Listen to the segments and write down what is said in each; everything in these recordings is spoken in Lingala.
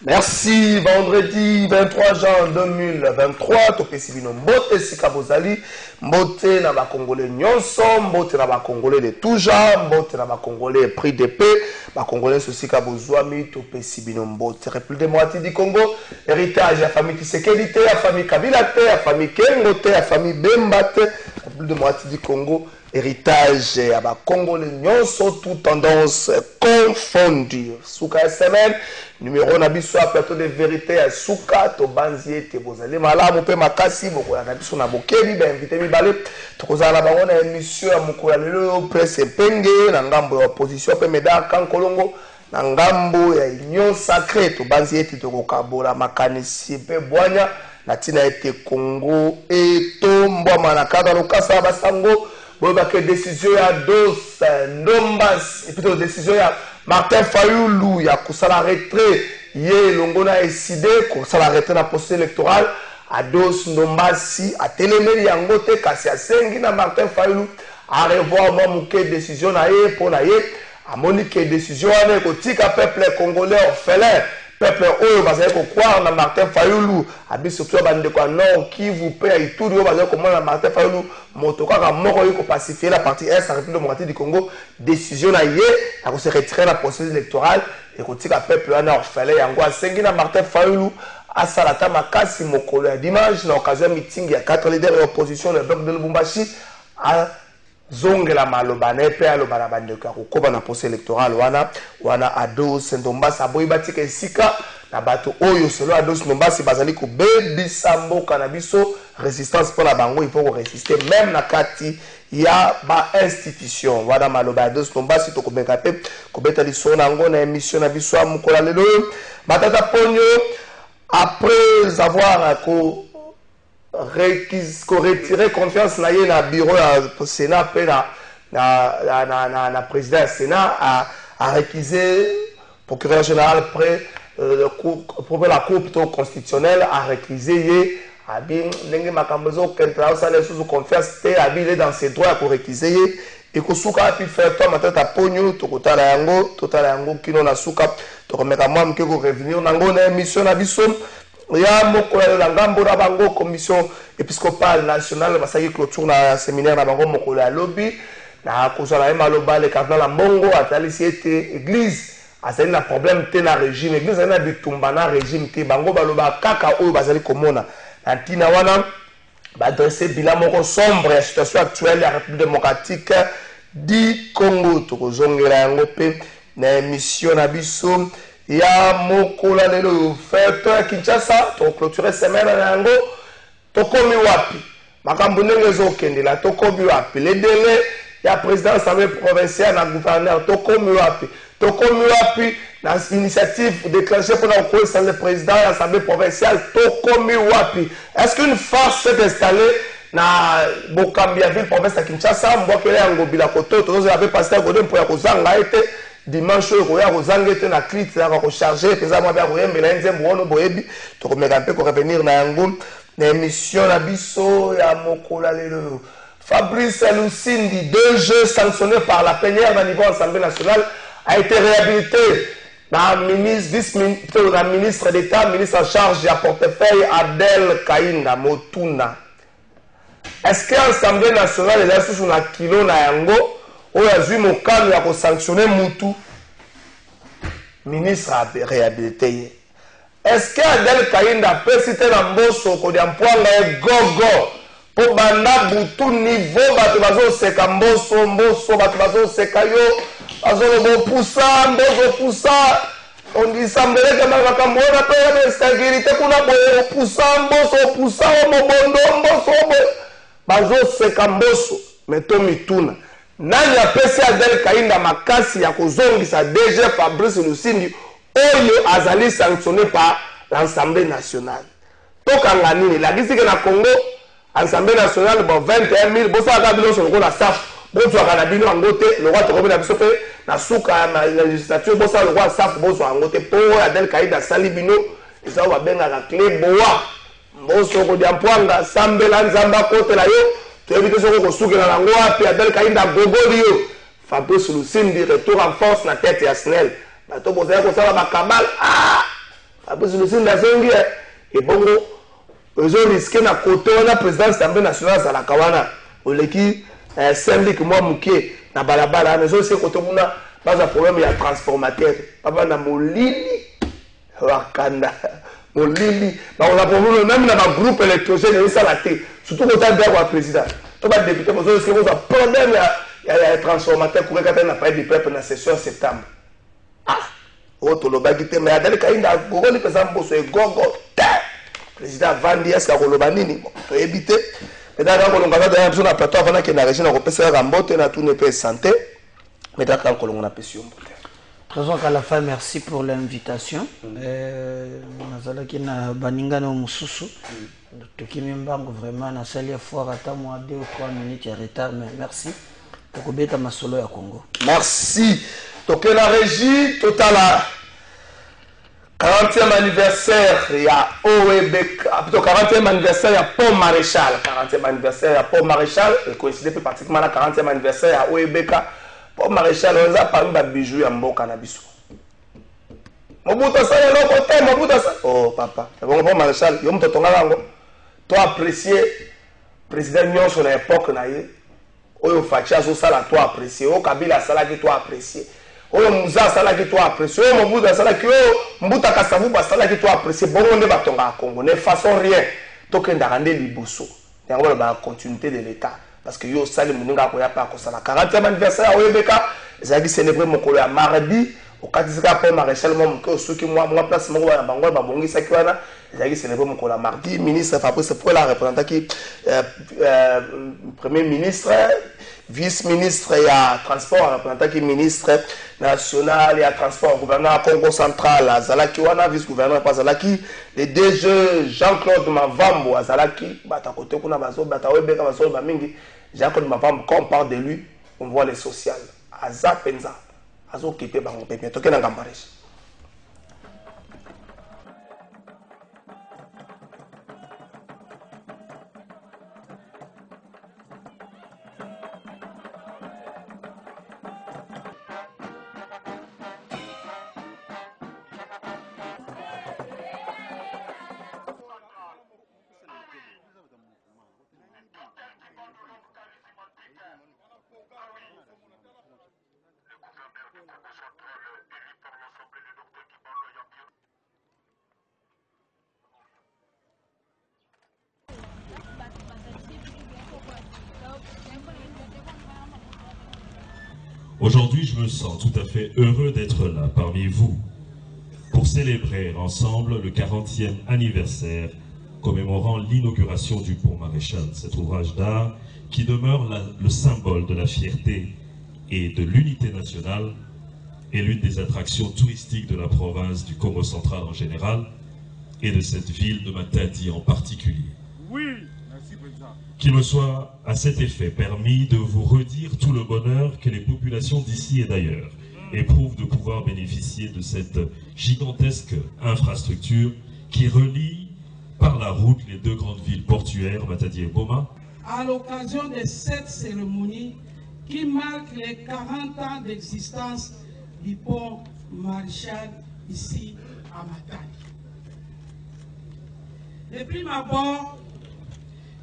Merci. Vendredi 23 juin 2023, topesi bino mbote sika bozali, mbote na ba Congolais nyonso, mbote na ba Congolais de tout genre, mbote na ba Congolais pris de paix, ba Congolais sika bozwami, topesi bino mbote. République démocratique du Congo, héritage ya famille Tshisekedi, ya famille Kabila, ya famille Kengo, ya famille Bemba, République démocratique du Congo. Héritage à ba Congolais nyonso, toute tendance confondue. Souka semaine numéro nabiso à plateau de vérité à Souka to banzié te bozali malamu pe makasi boko ya nabiso na bokebi ba invité mibale tokozala ba ona émission ya mukula lelo presse penge na ngambo ya opposition pe meda kankolongo na ngambo ya union sacrée to banzié te tokokabola makanisi pe bwanya na tina ete Congo etomba manakada lokasa basango. Bon, que décision ya dos Ndombas et plutôt décision ya Martin Fayulu ya kusala retrait ye longona décidé kusala retrait na processus électoral à dos Ndombasi a télémé yango te kasi asengi na Martin Fayulu a revoir moi muke décision na ye pour na ye a monique décision na ko tika peuple congolais orphelin peuple oyo bazali ko croire na Martin Fayulu abi surtout bande ko non qui vous paie et tout yo bazali ko na Martin Fayulu moto kaka moko yo ko pacifier la partie est la République démocratique du Congo décision na ye a ko se retirer la processus électoral et ko tika peuple na orphelin yango asengi na Martin Fayulu a salata makasi mokolo ya dimanche na occasion meeting ya 4 leaders de opposition le bloc de Lubumbashi a zongela maloba na pe aloba na bandeko ya kokoba na procès électoral wana Ados Ndombasi aboyi batika esika na bato oyo selo Ados Ndombasi bazali ko bebisa mboka na biso résistance pour la bango il faut résister même na kati ya ba institution wana maloba Ados Ndombasi to kobeka pe kobeta liso na ngo na émission na biso amukola lelo batata ponyo après avoir retirer confiance na ye na bureau ya Sénat pe na président du Sénat a réquisé procureur général près pour la cour plutôt constitutionnelle a réquisé ye abi ndenge makambozo kentra ça les sous confiance te abi il est dans ses droits pour réquiser ye et ko suka pi faire toi matata ponyo to kotala yango kino na suka to komeka moi mke ko revenir nango na émission na biso ya mokolo la ngambo na bango commission épiscopale nationale basaki clôture na séminaire na bango mokolo ya lobby na kozala maloba le cardinal la mbongo atalisi ete église azali na problème te na régime église na bitumba na régime te bango baloba kaka oyo bazali komona na ntina wana badresser bilan moko sombre ya situation actuelle ya République démocratique du Congo tokozongela yango pe na émission na biso ya mokola lelo fête Kinshasa to clôturer semaine na yango tokomi wapi makambo ndenge ezokendela tokomi wapi les délais ya président assemblée provinciale na gouverneur tokomi wapi na initiative déclenchée pour la coalition le président de l'assemblée provinciale tokomi wapi est-ce qu'une force s'est installée na Bokambia ville province de Kinshasa mbokele yango bila koto tozo avait passé à godem pour ya kozanga été dimanche oyo ya kozanga na clit ya ko charger pesa mwa ba koyembe na nzembo wono boyebi to komeka mpe ko revenir na yango na émission na biso ya mokola lelo Fabrice Lusindi 2 jeux sanctionnés par la plénière au niveau Assemblée nationale a été réhabilité la ministre d'État ministre en charge du portefeuille Abdel Kainda Motuna. Est-ce que l'Assemblée nationale est là sous la kilo na yango ou azui mokano ya ko sanctionner mutu ministre a réhabilité. Est-ce que Abdel Kainda peut citer na mboso ko dia mpwanga e gogo po banda butu niveau bato bazo seka mboso bato bazo seka yo bazo bo poussa on dit sambele kama makambo na pe ya sécurité kuna bo poussa mobondo mboso bazo seka mboso meto mituna nani apesi Abdel Kainda makasi ya kozongisa DG Fabrice Lusindi oyo azali sanctionné par l'Assemblée nationale tokanga nini la gisike na Congo Assemblée nationale, bon, 21 000, bon, ça a gagné sur le rôle à SAF. Bon, tu as gagné en côté, le roi te remet la bise, na souka, la législature, bon, ça, le roi SAF, bon, sur en côté, pour Adel Kaïda Salibino, et ça, on va bien la clé, boa. Bon, sur le diampoanga, Sambela, Nzamba, côté là, yo, tu évites ce que souka dans la loi, puis Adel Kaïda Gogo, yo. Fabrice Lucine dit retour en force, na tête et à Snell. Bateau, bon, ça, ça, la cabale, ah! Fabrice Lucine, la zongue, et bon, ils ont risqué na côté on a président de l'Assemblée nationale à la Kawana au leki syndic moi muké na balabala mais aussi côté on a pas un problème il y a transformateur papa na molili wakanda molili ba on a problème même dans le groupe électrogène et ça la té surtout quand on a président to ba député parce que c'est un problème il y a transformateur pour quand on a pas de peuple na session septembre ah auto lo ba gité mais adel kainda gogo ni pesa mboso e gogo président Vandi est-ce qu'on l'a nini to éviter mais d'accord on va dans sur la plateau avant que na région na kopesa rambote na tout ne peut santé mais d'accord on a pession Trésor Kalafa, merci pour l'invitation. Nazala qui na baninga no mususu. Tokimi mbango vraiment na salia fois ata moi 2 ou 3 minutes de retard mais merci pour kobeta masolo ya Congo. Merci. Donc la régie totale 40e anniversaire, il y a OEBK, plutôt 40e anniversaire, il y a Pont Maréchal. 40e anniversaire, il y a Pont Maréchal, et coïncide plus pratiquement à 40e anniversaire, il y a OEBK. Pont Maréchal, on a parmi les bijoux et les cannabis. Mobuta ça, il y a l'autre côté, Mobuta ça. Oh papa, c'est bon, Pont Maréchal, il y a un peu de temps là. Tu as apprécié le président Nyon sur l'époque, Oyo Fatia, ça, toi apprécié. Oyo Kabila, ça, toi apprécié. Oyo Mouza sala qui toi apprécié, Oyo Mobuta sala qui Mbuta Kasavu sala qui toi apprécié, bon on est batonga Congo, ne façon rien. Token d'arande liboso. Il y a une continuité de l'État parce que yo sali muninga ko ya pa ko sala 40e anniversaire au Yebeka, ezaki célébrer mokolo ya mardi au katisika Pont Maréchal mo ko soki moi place mo ya bango ba bongisa ki wana, ezaki célébrer mokolo ya mardi, ministre Fabrice pour la représentant qui premier ministre vice-ministre, il y a transport, représentant qui ministre national, il y a transport, gouverneur Congo central, Azalaki, wana vice-gouverneur, Azalaki, les DG Jean-Claude Mavambo, Azalaki, bata côté kuna bazo, bata webeka bazo, bamingi, Jean-Claude Mavambo, quand on parle de lui, on voit les sociales, Aza Penza, Azo Kipe Bango Pepe, toke na Gambaresh. Aujourd'hui, je me sens tout à fait heureux d'être là parmi vous pour célébrer ensemble le 40e anniversaire commémorant l'inauguration du Pont Maréchal, cet ouvrage d'art qui demeure le symbole de la fierté et de l'unité nationale et l'une des attractions touristiques de la province du Congo central en général et de cette ville de Matadi en particulier. Oui, merci président. Qu'il me soit à cet effet permis de vous redire tout le bonheur que les populations d'ici et d'ailleurs éprouvent de pouvoir bénéficier de cette gigantesque infrastructure qui relie par la route les deux grandes villes portuaires, Matadi et Boma. À l'occasion de cette cérémonie qui marque les 40 ans d'existence du pont Maréchal ici à Matadi. De prime abord,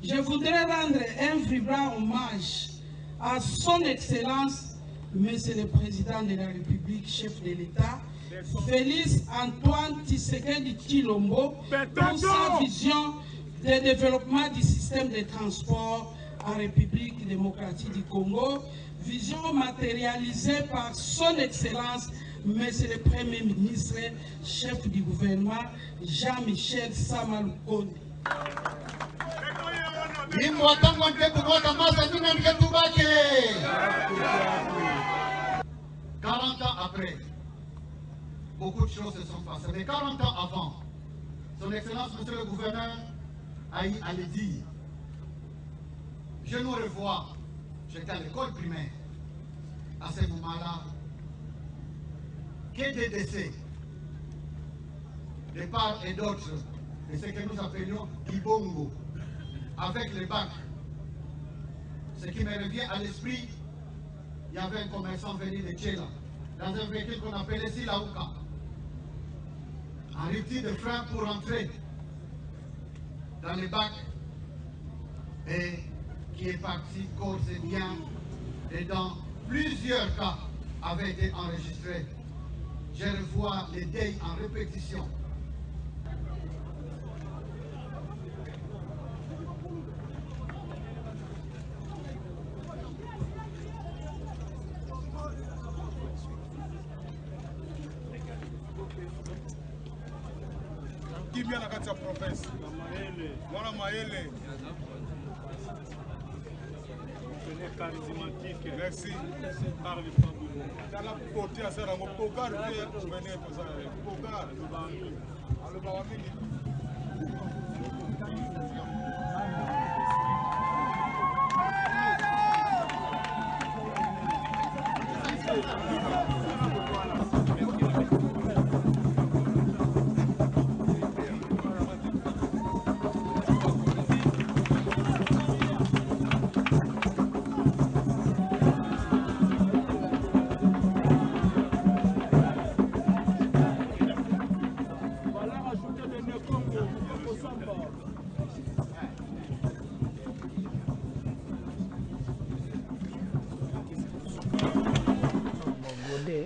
je voudrais rendre un vibrant hommage à son Excellence, Monsieur le Président de la République, chef de l'État, Félix Antoine Tshisekedi Tshilombo, pour sa vision de développement du système de transport en République démocratique du Congo, vision matérialisée par son Excellence, Monsieur le Premier ministre, chef du gouvernement, Jean-Michel Samalukonde. 40 ans après, beaucoup de choses se sont passées. Mais 40 ans avant, son Excellence, Monsieur le Gouverneur, a eu à le dire. je nous revois. J'étais à l'école primaire. À ce moment-là, que des décès, de part et d'autre, de ce que nous appelions Ibongo, avec les bacs. Ce qui me revient à l'esprit, il y avait un commerçant venu de Tchela, dans un véhicule qu'on appelait Silaouka, en rupture de frein pour entrer dans les bacs, et qui est parti corps et bien, et dans plusieurs cas avaient été enregistrés. Je revois les deuils en répétition. Qui vient à la province? Voilà Maëlle. Charismatique. Merci. Dans la côté à Sarah, mon Pogar, vous venez pour ça. Pogar, le Bawamini.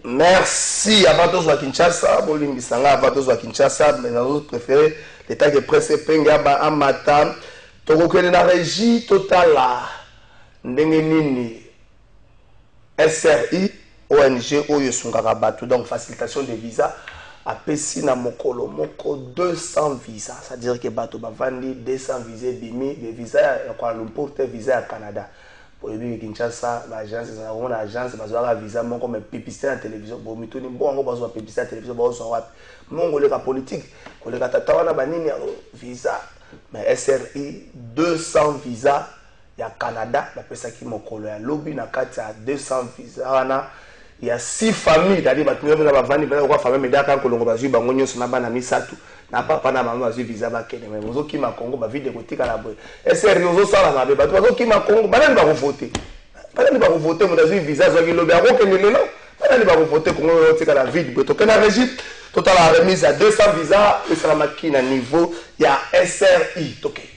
Merci à Vatos à Kinshasa, Bolingi Sanga à Vatos à Kinshasa, mais dans notre préféré, l'état de presse Pengaba Amata, Togokene na régie totala, Ndengenini, SRI, ONG, Oyosungara Batu, donc facilitation des visas, à Pessina Mokolo, Moko 200 visas, c'est-à-dire que Batu Bavandi 200 visas, Bimi, des visas à Kuala Lumpur, des visas à Canada. Pour les Kinshasa, l'agence, une agence, parce que visa, mon comme publicité à la télévision, bon, mais tout le monde, on va publicité à la télévision, bon, on va, mon collègue politique, collègue Tatawana, banini, visa, mais SRI, 200 visas, il y a Canada, la personne qui m'a collé, lobby, na carte, il y a 200 visas, il y a 6 familles, c'est-à-dire, il y a 20 familles, mais d'accord, quand on va jouer, on va jouer, na papa na maman bazui visa bakene mais bozo ki makongo ba vide kotika la boy SR ozo sala mabe bato bazo ki makongo banani ba voter banani ba voter mo bazui visa zo ki lobe ako kene lelo banani ba voter kongo kotika la vide boto kana régime total la remise à 200 visa et ça makina à niveau il y a SRI toké.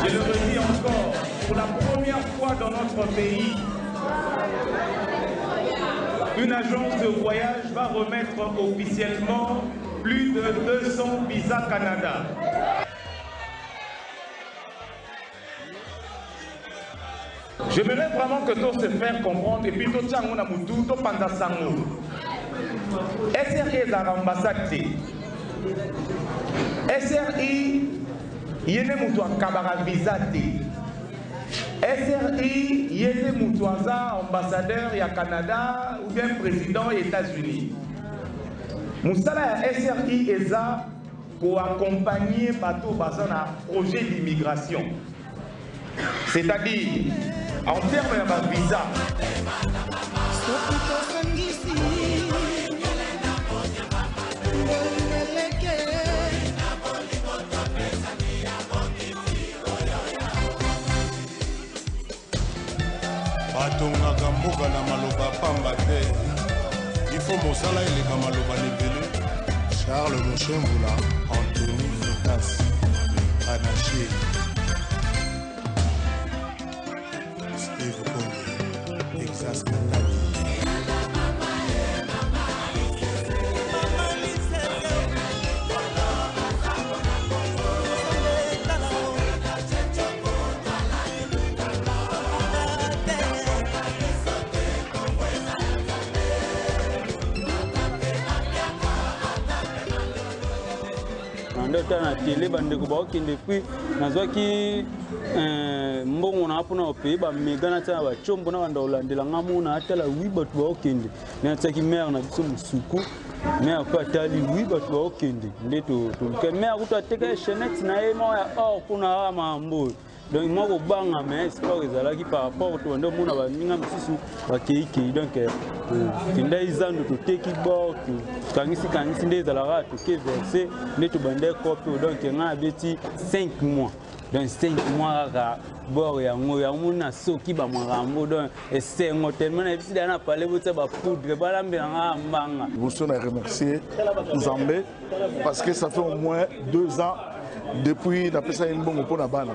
Je le redis encore, pour la première fois dans notre pays, une agence de voyage va remettre officiellement plus de 200 visas Canada. J'aimerais vraiment que tout se faire comprendre et puis tout ça, on a tout pendant ça. SRI est à l'ambassade. SRI, il y a un kabara visa. SRI yete Moutouaza, ambassadeur ya Canada ou bien président des États-Unis. Moussala ya SRI eza pour accompagner bateau bazan à projet d'immigration. C'est-à-dire en termes de visa. batongaka mboka na maloba pamba te il faut mosala eleka maloba lebele. Charles Moshemboula, Anthony Fotas, Panaché, Steve Conde, Exas Katani. na télé bande ko ba okende puis nazwaki mbongo na apona ope ba megana ta ba chombo na banda olandela ngamu na atala wi batu ba okende na tsaki mer na biso musuku mer ko atali wi batu ba okende ndeto to ke mer ko ateka chenet na e mo ya or kuna mambo donc moi ko banga mais sport ezalaki par rapport to ndo mona ba ninga misusu ba keiki donc kinda izando to teki bo kangisi nde ezalaka to ke verser ndeto bande copie donc nga beti 5 mois donc 5 mois ka bor ya ngo ya mona soki ba marambo donc esengo tellement na bisi dana parler botsa ba poudre ba lambe nga mbanga. Vous souhaitez remercier Zambé parce que ça fait au moins 2 ans depuis la personne une bonne pour la bana.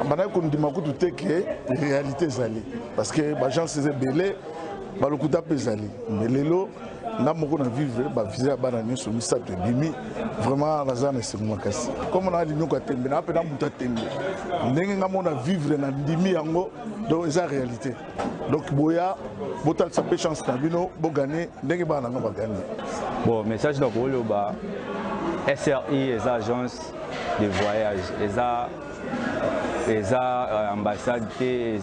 Bana ko ndima ko tout que réalité zali parce que ba gens c'est belé ba lokuta pezali mais lelo na moko na vivre ba visa bana ni so misa to bimi vraiment razana c'est moi kasi comme on a dit nous ko tembe na pe na muta tembe ndenge ngamona vivre na ndimi yango donc c'est la réalité donc boya botal sa chance na bino bo gagner ndenge bana ngaba gagner. Bon message donc ba SRI les agences de voyage les ambassades, les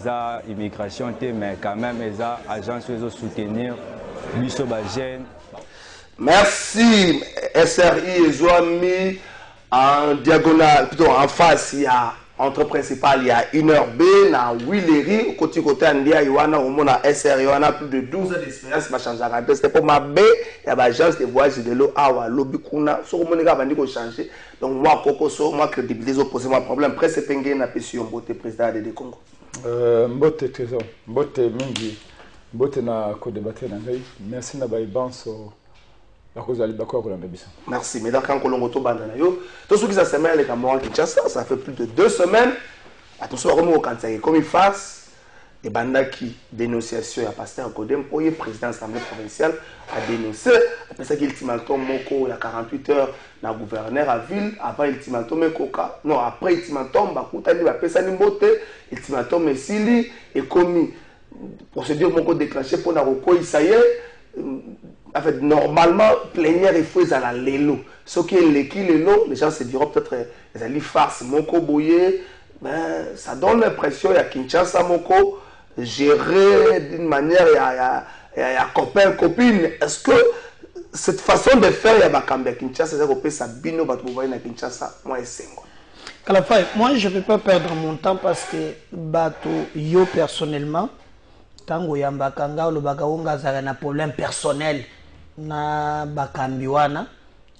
immigration, mais quand même les agences de soutenir Bissobagène. Merci SRI et Zoami en diagonale, plutôt en face, il y a entre principal, il y a 1h B, na Willery, côté Andia, il y a au moins SRI, il y a plus de 12 ans d'expérience, il va changer à c'était pour ma B, il y a l'agence de voyage de l'eau, Awa, Lobikuna, sur le monde, il va changer. Donc, moi, Kokoso, moi, crédibilise, opposé moi problème, presse Pengue, n'a pas su, Mbote, président de Congo. Mbote, trésor, Mbote, Mingi, Mbote, na co-débattre, merci, na Baïbanso. Merci. Mais quand on a tout ce qui s'est semé avec Cameroun Kinshasa, ça fait plus de 2 semaines. Attention, comme il fasse, et banda qui dénonciation à Pasteur Kodem pour le président de l'Assemblée provinciale a dénoncé. Après ça, l'ultimatum Moko, il y a 48 heures, le gouverneur à ville, avant l'ultimatum Mekoka. Non, après l'ultimatum, il va passer une beauté, l'ultimatum Sili est commis. Procédure Moko déclenchée pour Naroko, ça y est. En fait, normalement, plénière il faut à la lélo. Ce qui est l'élo, les gens se diront peut-être les alliés farce, Moko Boye, ben, ça donne l'impression, il y a Kinshasa Moko, gérer d'une manière, il y a copain, copine. Est-ce que cette façon de faire, il y a Bakambe Kinshasa, c'est que ça bino, Kinshasa, moi, c'est moi. Moi, je ne vais pas perdre mon temps parce que Bato, yo personnellement, tango yamba kanga le bagaunga zara na problème personnel na bakambiwana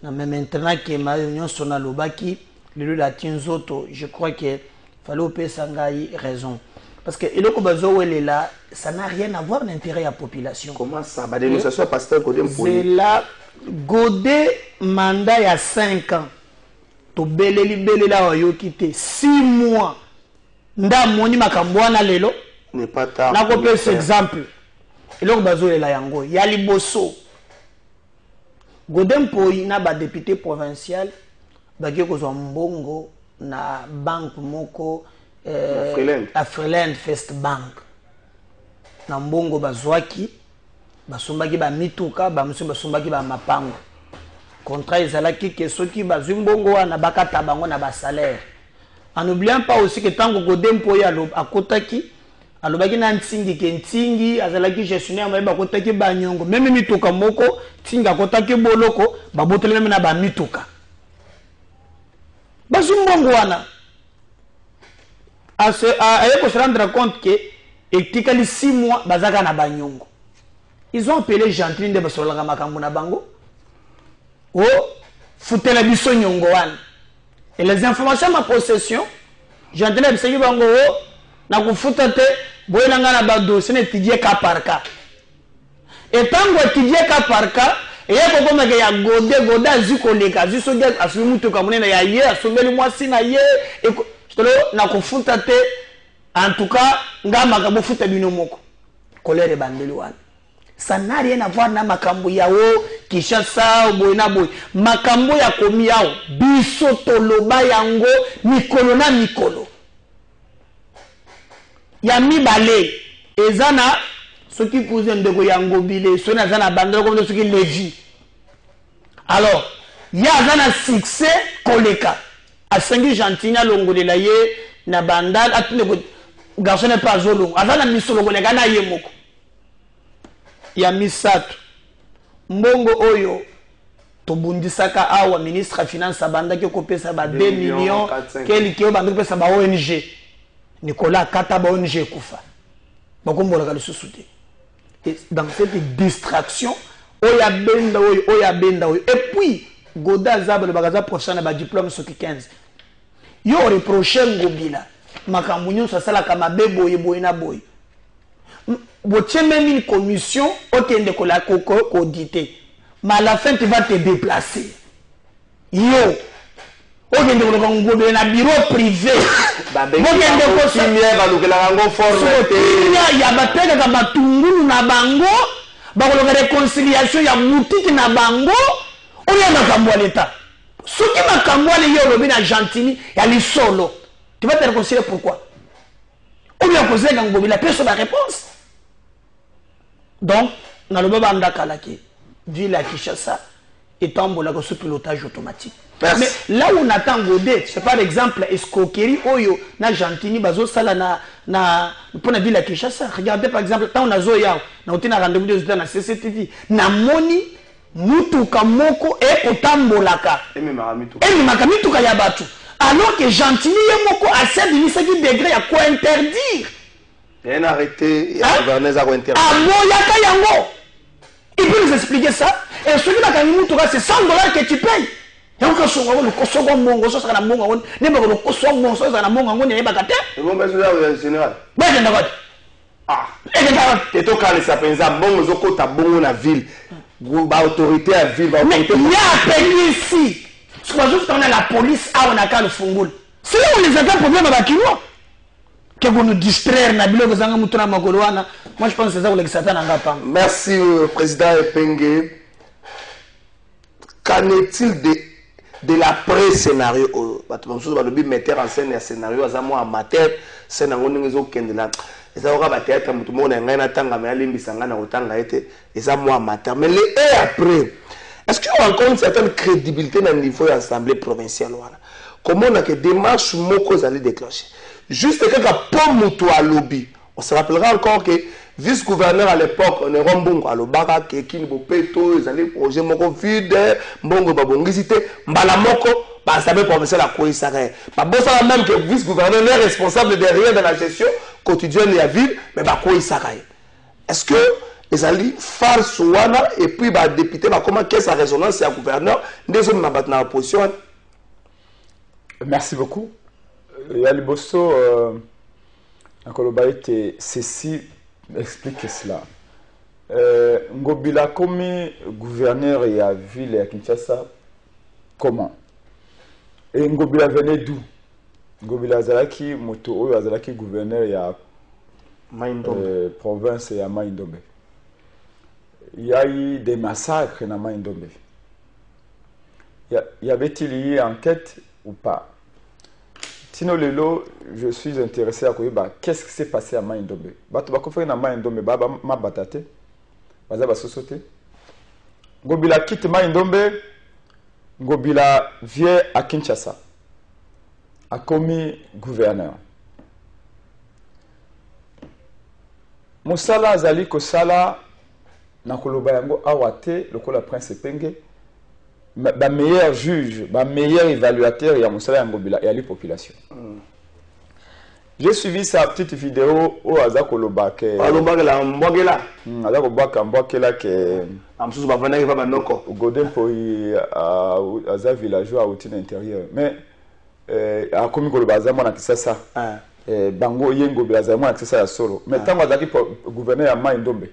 na même maintenant que ma union sona lobaki le la tinzoto je crois que fallait au sangai raison parce que eloko bazo est là ça n'a rien à voir l'intérêt à la population. Comment ça ba dénonciation pasteur Godem pour c'est là Godé mandat il y a 5 ans to beleli la yo quitté 6 mois nda moni makambwana lelo n'est pas tard. Là, on peut cet exemple. Et là, on est là, yango. Il y a Liboso. Godem Poi, na ba député provincial, ba qui ko mbongo na banque moko Freeland First Bank. Na mbongo bazwaki, basombaki ba mituka, ba musu basombaki ba mapango. Contrat ezalaki ke soki bazwi mbongo wana bakata bango na ba salaire. En n'oubliant pas aussi que tant que Godem Poye à Kotaki, à l'obaki na ntingi kentingi, à zalaki gestionnaire ma Kotaki banyongo, même mituka moko, tinga Kotaki boloko, babotele même na ba mituka. Basumbongo wana. À se rendre compte que etikali 6 mois bazaka na banyongo. Ils ont appelé Gentil de Basolanga makambo na bango. Oh, foutela biso nyongo wana. Et les informations ma possession, Gentil de Bisaki bango oh, na kufuta te boyelanga na ba dossier étudié cas par cas. Et tant que étudié cas par cas, et yako koma ke ya goda ziko leka ziso dia asumutu kamune na ya ye asomeli mwasi na ye et na kufuta te. En tout cas, ngama kabo futa bino moko. Colère bandeli wana. Ça n'a rien à voir na makambo yao Kinshasa boyna boy. Makambo ya komi yao biso toloba yango mikolo na mikolo. Ya mibale ezana soki kuze ndeko yango bile sona zana bandelo comme soki levi. Alors, ya zana succès koleka. A Saint Gentina longolela ye na bandal atune garçon n'est pas zolo azana misolo koleka na ye moko ya misato mbongo oyo tobundisaka awa ministre finance abandaki kopesa ba 2 millions quel ki obandaki kopesa ba ONG Nicolas Kata ba ONG kufa bakombola ka lisusu te dans cette distraction oya benda oyo et puis Goda Zabel bagaza professionnel ba diplôme soki 15 yo reprocher ngobila makambo nyonso asalaka mabe boye na boye botie même une commission okende kola auditer mais à la fin tu vas te déplacer yo okende kola ngobela na bureau privé bokende ko simia balukela ngo forme ya bateka ka batungulu na bango bakoloka réconciliation ya mutiki na bango oya makambo l'État soki makambo ale yo lobi na Gentini ya lisolo. Tu vas te réconcilier pourquoi? Ou bien poser la personne la réponse. Donc, dans le moment où ville à Kinshasa est en sous pilotage automatique. Merci. Mais là où on attend Godé, c'est par exemple escroquerie oyo na Gentini bazo sala na pour la ville à Kinshasa. Regardez par exemple quand on a zoya na otina rendez-vous des états na CCTV na moni mutuka moko e otambolaka. Et mituka ya batu. Alors que Gentini Yemoko a 7 degrés à quoi interdire. Il y a un arrêté, il y a un gouverneur à quoi interdire. Ah bon, Yango. Il peut nous expliquer ça. Et celui qui a mis c'est $100 que tu payes. Il y a encore le Kosovo Mongo, ça sera Mongo, le Kosovo Mongo, ça sera Mongo, il y a Bakate. Et bon, ben, c'est général. Ben, je n'ai pas. Ah, et toi, quand ça fait un bon, Zoko, t'as bon la ville. Autorité à ville. Mais il y a appelé ici. Soit on a la police, on a qu'à le fungul. C'est là où les attends problème avec Kinois. Que vous nous distraire, Nabilo, vous avez mouton à Magoloana. Moi, je pense que c'est ça où les Satan n'ont pas. Merci, Président Epenge. Qu'en est-il de l'après-scénario? Je vais mettre en scène un scénario, en matière, c'est un scénario. Et ça aura battu tout le monde a un temps à l'imbissanga na otanga été et ça moi matin mais les et après est-ce qu'il y a encore une certaine crédibilité dans le niveau de l'Assemblée provinciale comment on a que démarche moko allait déclencher juste quelqu'un pomme à lobby on se rappellera encore que vice-gouverneur à l'époque on est Rombongo à l'Obara qui est Bopeto ils allaient projet moko vide mbongo babongisité mbala moko bah ça veut provincial à quoi il s'arrête bah bon ça même que vice-gouverneur est responsable de rien de la gestion quotidienne de la ville mais bah quoi il s'arrête est-ce que les alliés faire Souana et puis bah député bah comment qu'est-ce sa résonance c'est un gouverneur des hommes dans la position. Merci beaucoup. Yali Bosso Nkolobaïte ceci explique cela. Ngobila comme gouverneur et à ville et à Kinshasa comment et Ngobila venait d'où? Ngobila Zalaki moto oyo Zalaki gouverneur et à province et à Maïndombe. Il y a eu des massacres dans Maïndombe. Y avait-il eu enquête ou pas? Sinon, Lelo, je suis intéressé à savoir qu'est-ce qui s'est passé à Maïndombe. Bato bakofé na Maïndombe, ma batate, baza basosote. Ngobila quitte Maïndombe, Ngobila vient à Kinshasa. akomi gouverneur. Mosala azali kosala na koloba yango awate lokola prince Penge ba meilleur juge, ba meilleur évaluateur ya mosala yango bila ya la population. J'ai suivi sa petite vidéo au aza koloba ke alobakela mbokela aza kobaka mbokela ke amsusu bavandaki pa banoko Godin Poi aza villageois à l'intérieur mais akomi koloba aza mwana kisasa bango yengo bilaza mwana kisasa ya solo mais tant azaki gouverneur ya Mai Ndombe.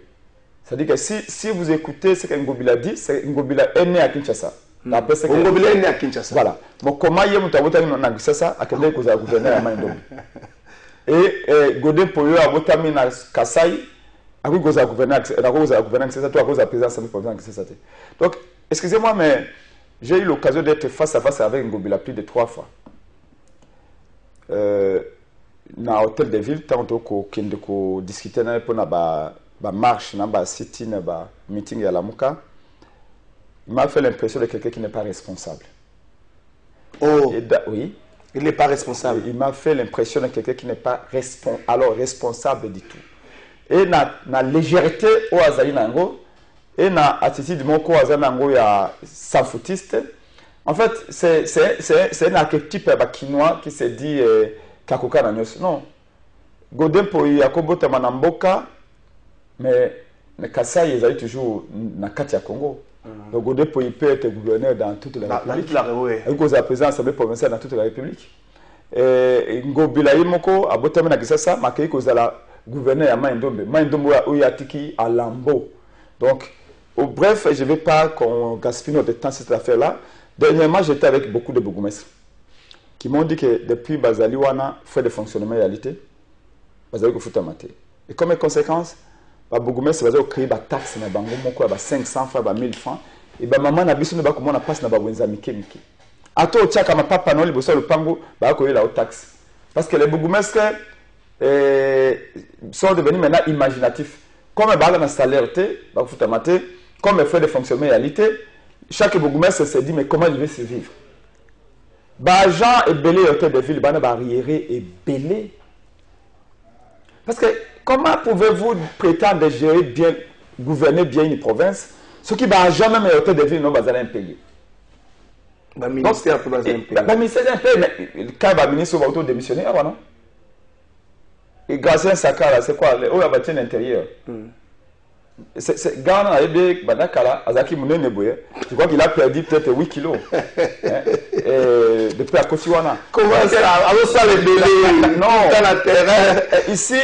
C'est-à-dire que si vous écoutez ce que Ngobila dit, c'est Ngobila est né à Kinshasa. Ngobila est né à Kinshasa. Voilà. Donc comment il y a un Kinshasa à quel point gouverneur à Mai Ndombe. Et Godin Poyo a voté na Kasai à cause de gouverneur Kinshasa, toi à cause de la présidence du président Kinshasa. Donc excusez-moi mais j'ai eu l'occasion d'être face à face avec Ngobila plus de 3 fois. Na hôtel de ville tant que discuter na pour na ba marche, ba sit-in, ba meeting à la Mouka, il m'a fait l'impression de quelqu'un qui n'est pas responsable. Oh, oui. Il n'est pas responsable. Il m'a fait l'impression de quelqu'un qui n'est pas responsable du tout. Et na légèreté au Azali Nango, et na attitude moko Azali Nango ya sans foutiste. En fait, c'est un archétype bakinois qui se dit Kakoka Nanyos. Non. Godin Poi Yakobota Manamboka. Mais Kassai, ils allaient toujours dans Katia Congo. Donc, Godin Poi peut être gouverneur dans toute la République. Il cause la présence assemblée provinciale dans toute la République. Et Ngobila Imoko, à Botamena Kisasa, Makai cause la gouverneur à Mai Ndombe. Mai Ndombe a Oyatiki à Lambo. Donc, bref, je ne vais pas qu'on gaspille notre temps sur cette affaire-là. Dernièrement, j'étais avec beaucoup de bourgmestres qui m'ont dit que depuis Bazaliwana, fait de fonctionnement réalité, Bazali Kofutamate. Et comme conséquence, ba bourgmestre va créer ba taxe na bango moko ba 500 francs ba 1000 francs et ba maman na biso ne ba komona passe na ba wenza mike mike ato tchaka ma papa no liboso le pango ba ko la taxe parce que les bourgmestres sont devenus maintenant imaginatifs comme ba na salaire te ba futa maté comme fait de fonctionnement réalité chaque bourgmestre se dit mais comment il va survivre ba agent et belé hôtel de ville ba na ba arriéré et belé parce que comment pouvez-vous prétendre gérer bien, gouverner bien une province, ce qui va jamais mais hôtel de ville non va aller payer. Le ministère peut pas payer. Le ministère est payé, mais quand le ministre va auto-démissionner, ah non? Et grâce à un saccard, c'est quoi? Où il va bâtir l'intérieur. C'est Ghana a aidé Banakala, Azaki Mouneneboye. Je crois qu'il a perdu peut-être 8 kilos. Depuis à Kosiwana. Comment ça? Alors ça, les délais. Non. Dans la terre. Ici,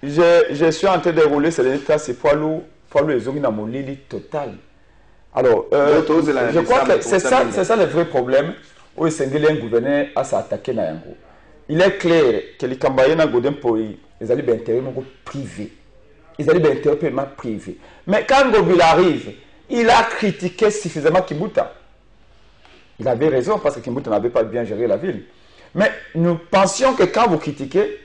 je suis en train de rouler, c'est l'état, c'est poids lourd et zongi na molili total. Alors, je crois que c'est ça le vrai problème où il s'engage un gouverneur à s'attaquer na yango. Il est clair que les Kambayena Godin Poi, ils allaient d'intérêt privé. Ils allaient d'intérêt privé. Mais quand Ngobila arrive, il a critiqué suffisamment Kimbuta. Il avait raison parce que Kimbuta n'avait pas bien géré la ville. Mais nous pensions que quand vous critiquez,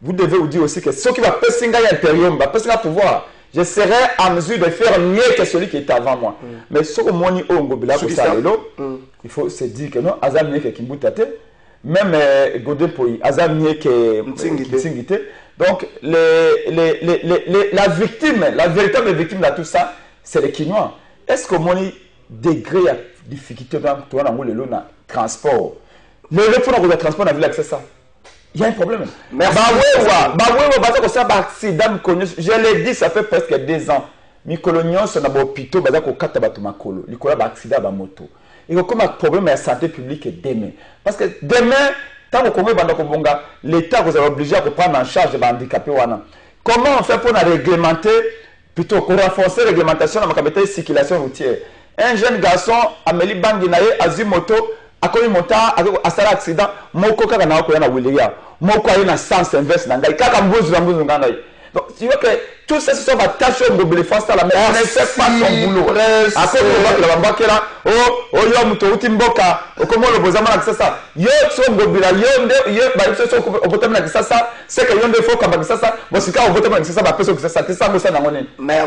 vous devez vous dire aussi que ce qui va passer à l'intérieur, va passer à pouvoir. Je serai en mesure de faire mieux que celui qui était avant moi. Mais ce que moi, il faut se dire que non, Azam mieux que Kimbuta. Même Godin Poi, Azam mieux que Mtsingite. Donc, la victime, la véritable victime de tout ça, c'est les Kinois. Est-ce que mon degré de difficulté dans le transport, le transport n'a vu l'accès ça? Il y a un problème. Je l'ai dit, ça fait presque 2 ans. Mikolonion, c'est un hôpital, c'est un accident de moto. Il y a un problème de santé publique demain. Parce que demain, tant que l'État vous est obligé à prendre en charge les handicapés. Comment on fait pour réglementer, plutôt pour renforcer la réglementation de la circulation routière? Un jeune garçon, Amélie Banginaye, Azimoto, a connu mon temps, a fait un accident, Moko Kagana Koyana William, Moko a eu un sens inverse, donc, tu vois que tout ça, ce sont des tâches de mobiliser face à la mer. On ne fait pas son boulot. Après, on va là, oh, yo, muto, timboka, comment le bozama avec ça? Yo, son mobila, yo, bah, ils sont au bottom avec ça, c'est que yo, des fois, comme ça, bon, c'est quand au bottom avec ça, bah, personne que ça, c'est ça, ça,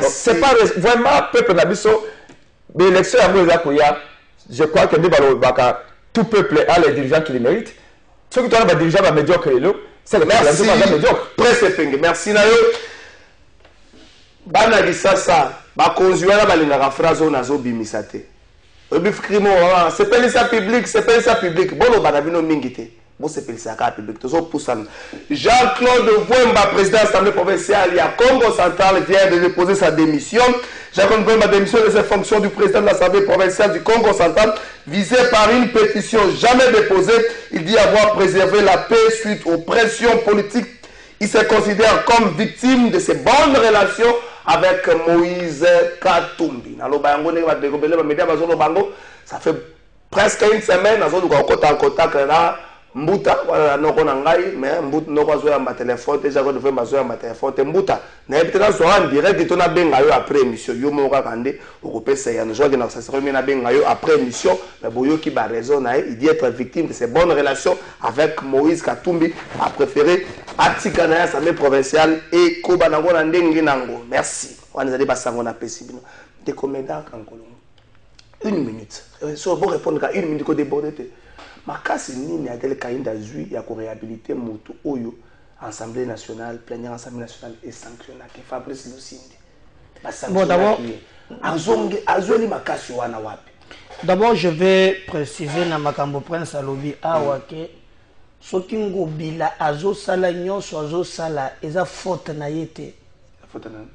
c'est pas vraiment peuple Nabiso, l'élection à Moïse, je crois que tout peuple a les dirigeants qui les méritent. Ceux qui ont des dirigeants médiocres, c'est le merci. médiocre. Presse Penge, merci Nayo. Bana Gisasa, Bakonzuela Balingara Frazo Nazo Bimisate. C'est pas ça public, c'est pas ça public. Bon, on va vino mingite. Bon, c'est pas ça public. Jean-Claude Vouemba, président de l'Assemblée provinciale, il y a Congo Central, vient de déposer sa démission. Jean-Claude Vouemba démissionne de ses fonctions du président de l'Assemblée provinciale du Congo Central, visé par une pétition jamais déposée. Il dit avoir préservé la paix suite aux pressions politiques. Il se considère comme victime de ses bonnes relations avec Moïse Katumbi. Ça fait presque une semaine, nous avons en contact là. Mbuta, voilà, nous avons mais Mbuta, nous avons un téléphone, déjà, nous avons un téléphone, Mbuta. Nous avons en direct, nous avons après émission. Nous avons après émission, mais qui a raison, il dit être victime de ses bonnes relations avec Moïse Katumbi, a préféré Atikana, Assemblée provinciale et Kobanango Nandenginango. Merci. On a dit que nous avons Pessibino. Des comédiens en Colombie. Une minute. Si on peut répondre à une minute, qu'on déborde. Ma casse ni a tel caïn d'azui, il y a qu'on réhabiliter moto Oyo, Assemblée nationale, plénière Assemblée nationale et sanctionné que Fabrice Lucinde. Bon, d'abord, d'abord, je vais préciser dans Makambo Prince Alobi Awake, ce qui ngobila azo sala nyonso azo sala eza faute na yete.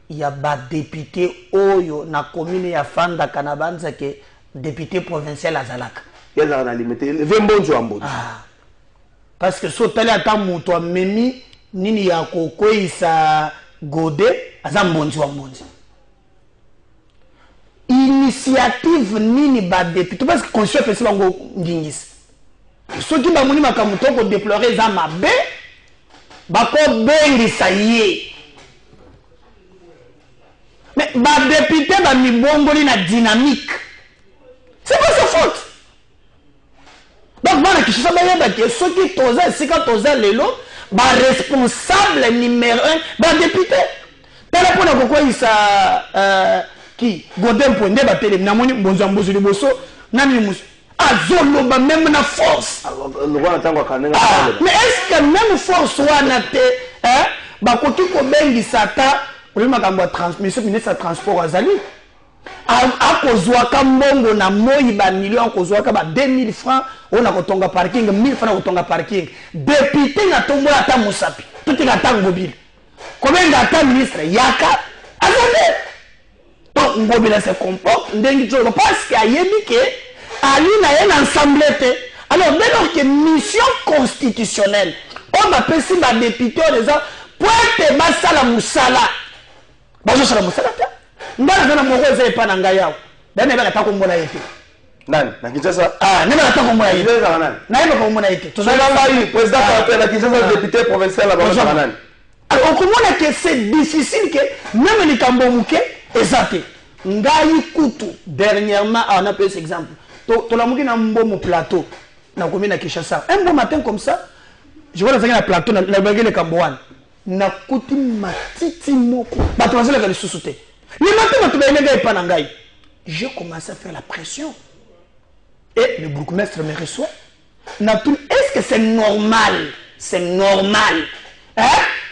Il y a des députés Oyo na commune ya Fanda Kanabanza que député provincial Azalaka. Parce que si tu as un memi, nini ya koko isa gode, azambonzi wa mbonzi. Initiative nini ba député, parce que conscient fait ça ngo ndingis. Ceux qui bamuni makamuto ko déplorer za mabe, bako bengi ça y est. Mais ba député ba mibongoli na dynamique. C'est pas sa faute. Donc, voilà, que ceux qui tosaient, c'est quand tosaient les lots, responsable numéro 1, député. Téléphone à quoi il s'est qui Godin Pondé, télé, Namoni, Bonzambozo de Bosso, Namimus. Azolo, même la force. Mais est-ce que même force soit naté, Bakoki Kobengi Sata, le Magambo transmission, ministre de transport à Zali. A kozwaka mbongo na moi ba million kozwaka ba 2000 francs on a kotonga parking 1000 francs kotonga parking député na tombola ta musapi tout est ta ngobile combien d'ata ministre yaka azande donc ngobile se comporte ndengi tso parce que ayebi ke ali na une assemblée te alors dès lors que mission constitutionnelle on va pesi ba député les gens pointe ba sala musala bazo sala musala ta ndana kana moko zai pana ngayao dane ba ta ko mbona yete nani na Kinshasa ne ba ta ko mbona yete na yeba ko mbona yete to zala ngai président de la Kinshasa député provincial là-bas nani alors on comprend que c'est difficile que même les kambomuke ezate ngai kutu dernièrement on a pris cet exemple to la muki na mbomo plateau na commune na Kinshasa un bon matin comme ça je vois la plateau na bagele kamboane na kuti matiti moko ba to zala ka lisusuté. Le matin, j'ai commencé à faire la pression. Et le bourgmestre me reçoit. Est-ce que c'est normal? C'est normal. Hein?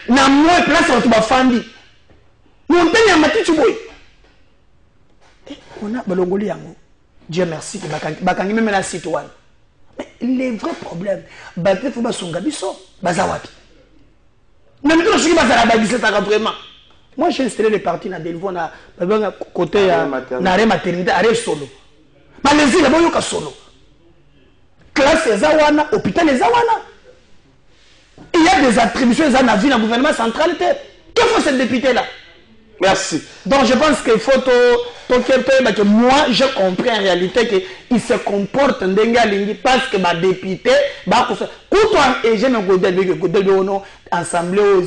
Na moi place on va fandi. Nous on tient matiti boy. On a balongoli yango. Dieu merci que bakangi même la citoyenne. Mais les vrais problèmes, il faut basonga biso, bazawapi. Même tout ce qui va la bagise ta vraiment. Moi, j'ai installé les partis dans Delvaux, na côté na maternité, arrêt solo. Malaisie, là-bas, il y a solo. Classe Zawana, hôpital Zawana. Il y a des attributions dans la vie dans le gouvernement central. Que faut ce député-là? Merci. Donc, je pense qu'il faut que moi, je comprends en réalité qu'il se comporte parce que ma député, et je me dis assemblée aux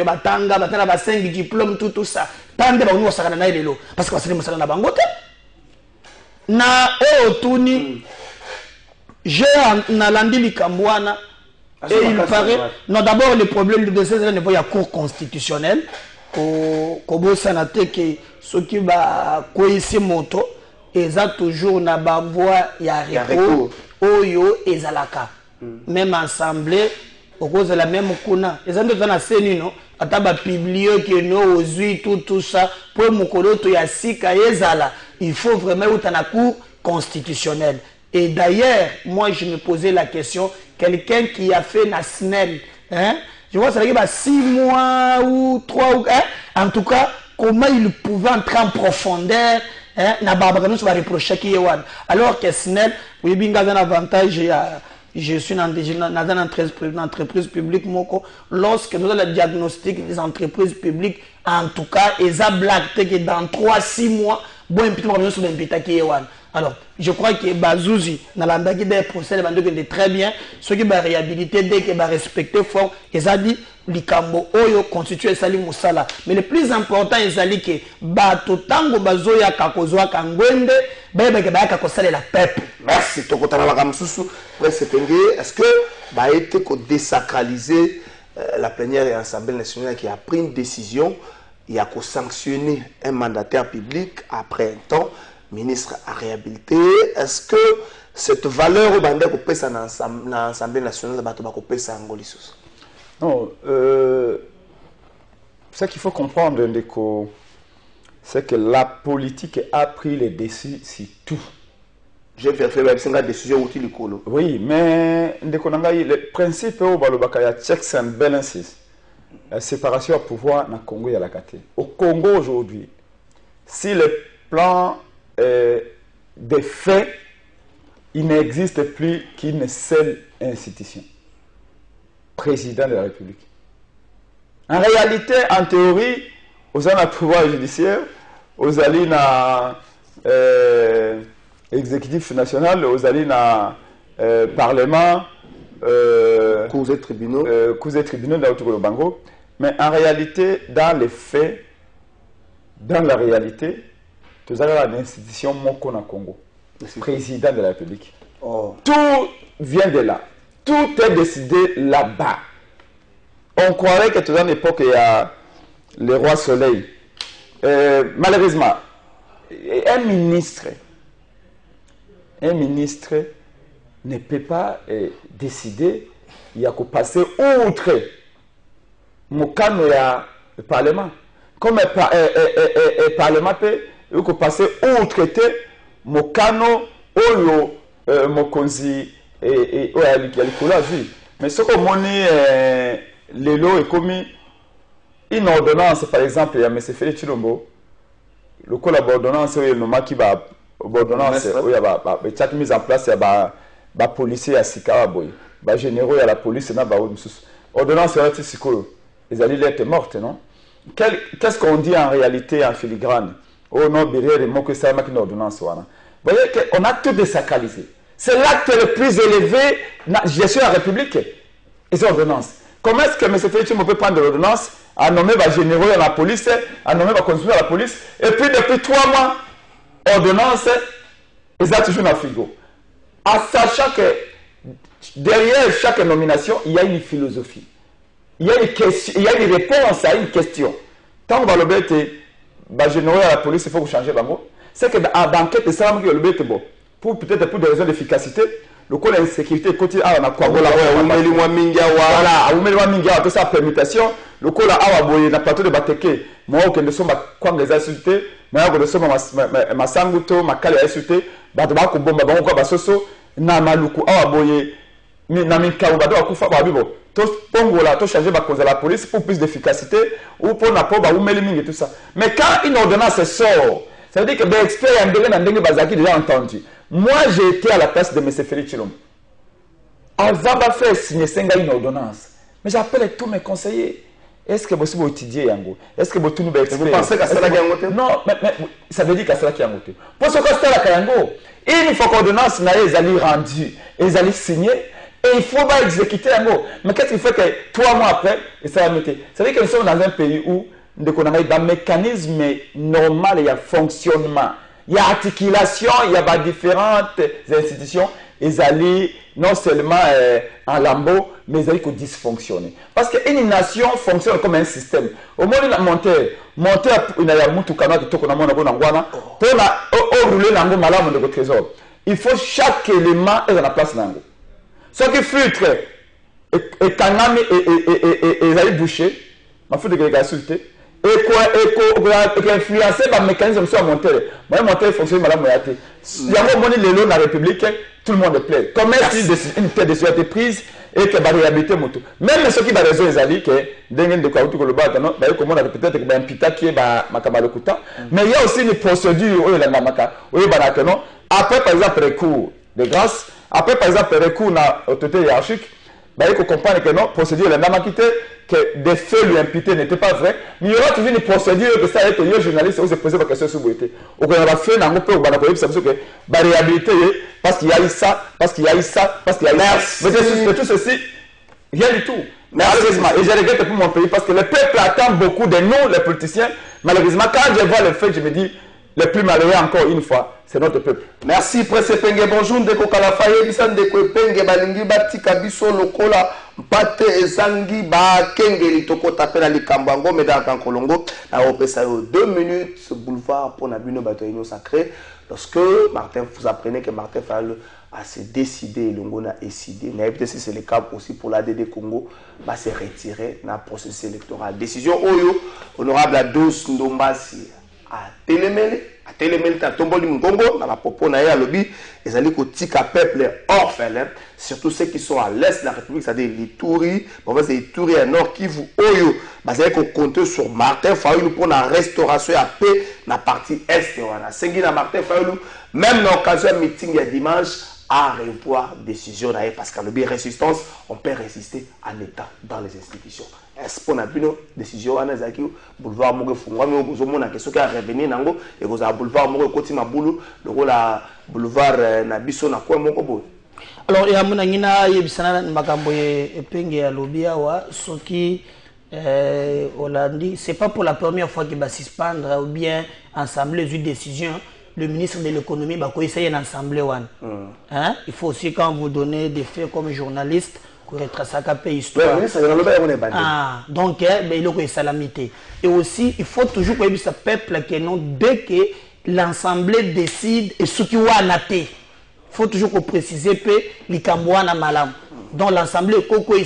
batanga batana 5 diplômes tout ça tande ba nous sakana na lelo parce que basali musala na bangote na otuni j'ai na landi likambwana et il paraît non d'abord le problème de dossier c'est niveau ya cour constitutionnelle ko bo sanate que ce qui va koisi moto eza toujours na ba voie ya recours oyo ezalaka même assemblée au cause de la même kuna ezando tana senino ataba publier que no ozui tout ça pour mukolo to ya sika ezala il faut vraiment utana cour constitutionnelle. Et d'ailleurs moi je me posais la question, quelqu'un qui a fait la SNEL, hein, je vois ça qu'il y a 6 mois ou 3 ou en tout cas comment il pouvait entrer en profondeur, hein, na baba nous va reprocher qui est alors que SNEL oui bien un avantage. Je suis dans une entreprise publique, lorsque nous avons le diagnostic des entreprises publiques, en tout cas, ils ont blagué que dans 3-6 mois, alors, je crois que Bazouzi, dans la des procès, est très bien. Ceux qui ont réhabilité, dès qu'ils ont respecté fort, ils ont dit Likambo Oyo constitue Sali Moussala. Mais le plus important, ils ont dit que Bato Tango Bazoya Kakozwa Kangwende, Bébé Kakosale la peuple. Merci. Est-ce que a été désacralisé la plénière et l'Assemblée nationale qui a pris une décision, il y a sanctionné un mandataire public après un temps, ministre a réhabilité. Est-ce que cette valeur dans l'Assemblée nationale va être Angolisus? Non, ce qu'il faut comprendre, c'est que la politique a pris les décisions sur tout. J'ai fait la décision utile. Oui, mais le principe est checks and balances. La séparation de pouvoir dans le Congo et à la Kate. Au Congo aujourd'hui, si le plan des faits, il n'existe plus qu'une seule institution. Président de la République. En réalité, en théorie, aux a le pouvoir judiciaire, aux alliés exécutif national, aux alliés parlement, cours et tribunaux dans le Bango. Mais en réalité, dans les faits, dans la réalité, tout ça est l'institution Mokona Congo, président de la République. Oh. Tout vient de là. Tout est décidé là-bas. On croirait que dans l'époque, il y a le roi Soleil. Malheureusement, un ministre ne peut pas décider, il y a qu'à passer outre le Parlement. Comme le Parlement peut, il y a qu'à passer outre le Oyo, Mokonzi et mais ce qu'on a les lots est commis une ordonnance, par exemple, il y a M. Félix Chilombo, le coup de l'ordonnance, il y a l'ordonnance, il y a chaque mise en place, il y a des policiers à Sikawaboy, des généraux à la police, il y a des ordonnance, les alliés étaient mortes, non? Qu'est-ce qu'on dit en réalité en filigrane? Oh non, les mots que ça a une ordonnance. Vous voyez qu'on a tout désacralisé. C'est l'acte le plus élevé de la gestion de la République. Et c'est l'ordonnance. Comment est-ce que M. Félix peut prendre l'ordonnance, à nommer les généraux à la police, à nommer les constitutions à la police, et puis depuis 3 mois, ordonnance, ils ont toujours un frigo. En sachant que derrière chaque nomination, il y a une philosophie. Il y a une question, il y a une réponse à une question. Tant qu'on va le mettre, les généraux à la police, il faut changer bango. C'est que dans l'enquête de ça, pour peut-être pour des raisons d'efficacité, le code d'insécurité continue à la tout ça permutation, le code à la plateau de Bateke, moi que nous sommes quoi les insultés, moi que nous sommes ma sanguto, ma cale insulté, bataba bomba bango basoso, na maluku à boye, na minka bado akufa babibo. Tout pongola, tout changer de la police pour plus d'efficacité ou pour n'a pas et tout ça. Mais quand une ordonnance sort, ça veut dire que les experts ont déjà entendu. Moi, j'ai été à la place de M. Félix Chilombo. Avant de faire signer une ordonnance, mais j'appelle tous mes conseillers. Est-ce que vous pouvez étudier Yango? Est-ce que vous pouvez expliquer? Vous pensez qu'à cela qui Non, mais ça veut dire qu'à cela qui a monté. Pour ce que c'est la Yango, une fois que l'ordonnance n'a pas été rendue, ils allaient signer. Et il faut pas exécuter Yango. Mais qu'est-ce qui fait que 3 mois après, ça va monter? Ça veut dire que nous sommes dans un pays où on a un mécanisme normal, il y a fonctionnement. Il y a articulation, il y a différentes institutions. Ils allaient non seulement en lambeau, mais ils allaient dysfonctionner. Parce qu'une nation fonctionne comme un système. Au moins, il a monté, il y a un moutou canard qui tourne dans le monde, pour rouler l'ango malade de votre trésor. il faut chaque élément être à la place nango. Ce qui filtre et kangami et zaï bouché, ma faut de insulter. Et influencer par mécanisme sur monter. Moi, monter fonctionne madame Moyate. Il y a un moment dans la République, tout le monde plaît. Comment est-ce une telle décision a été prise et que va réhabiliter moto. Même ceux qui va raison les alliés que dengen de quoi tout le bas non, d'ailleurs comment on peut-être que un pita qui est makabalokuta. Mais il y a aussi une procédure où il y a la maka, où il y a non. Après par exemple recours de grâce, après par exemple recours na autorité hiérarchique. Il faut comprendre que non, procédure la même quitté, que des faits lui imputés n'étaient pas vrais, mais il y aura toujours une procédure que ça a été un journaliste qui se posait la question sur beauté. Ou qu'on a fait un peu, on a fait ça, que réhabiliter parce qu'il y a eu ça, parce qu'il y a eu ça, parce qu'il y a eu ça. Mais tout ceci, rien du tout. Malheureusement, et je regrette pour mon pays parce que le peuple attend beaucoup de nous, les politiciens. Malheureusement, quand je vois le fait, je me dis, le plus malheureux encore une fois, c'est notre peuple. Merci, Presse Penge. Bonjour, Ndeko Kalafaye, Bisan Ndeko Penge, Balingi, Batika, Biso, Lokola, Mpate, Ezangi, Ba, Kenge, Litoko, Tapena, Likambango, Medan, Kankolongo. La représaille 2 minutes, boulevard pour Nabino, Batoïno Sacré. Lorsque Martin, vous apprenez que Martin Fayulu a se décidé, Longo n'a décidé, peut-être si c'est le cas aussi pour l'ADD Congo, va se retirer dans le processus électoral. Décision Oyo, honorable Ados Ndombasi. À Télémélé, à Tomboli Mgongo, dans la propos na lobby, les alliés kotika peuple orphelin, surtout ceux qui sont à l'est de la République, c'est-à-dire l'Ituri, c'est l'Ituri à Nord Kivu, Oyo, c'est qu'on compte sur Martin Fayulu pour la restauration à paix dans la partie est. C'est na Martin Fayulu, même dans l'occasion de meeting il dimanche, à revoir décision parce qu'à lobby résistance, on peut résister en état dans les institutions. Est-ce qu'on a une décision à Nazaki, boulevard Mouré Fungwa, mais vous avez une question qui a revenu Nango, et vous avez boulevard Mouré Koti Maboulou, le boulevard Nabiso Nakwa Mokobo. Alors, il y a mon angina, il y a Makamboye Penge à Lobiawa, ce qui Hollandi, c'est pas pour la première fois qu'il va suspendre ou bien ensembler une décision. Le ministre de l'économie va essayer d'ensembler. Il faut aussi, quand vous donnez des faits comme journaliste, retracer la histoire. Donc, il y a salamité. Et aussi, il faut toujours que ce peuple que non, dès que l'Assemblée décide et ce qui est naté, il faut toujours préciser que les Cambouana malam. Dans l'Assemblée,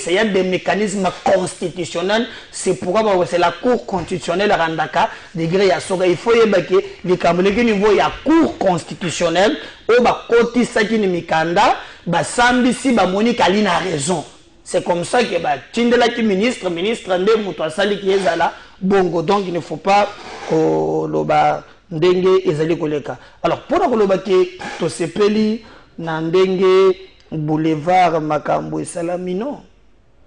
il y a des mécanismes constitutionnels. C'est pourquoi c'est la Cour constitutionnelle à Randaka. Il faut que les Cambouanais niveau il y a Cour constitutionnelle. Au côté Sakini Mikanda, Sambi si Monique Aline a raison. C'est comme ça que Tindela qui ministre Ndé Moutouassali qui est là, bongo. Donc il ne faut pas que l'oba Ndenge ezali koleka. Alors pour que l'oba qui to sepeli Nandenge boulevard Makambo et Salamino,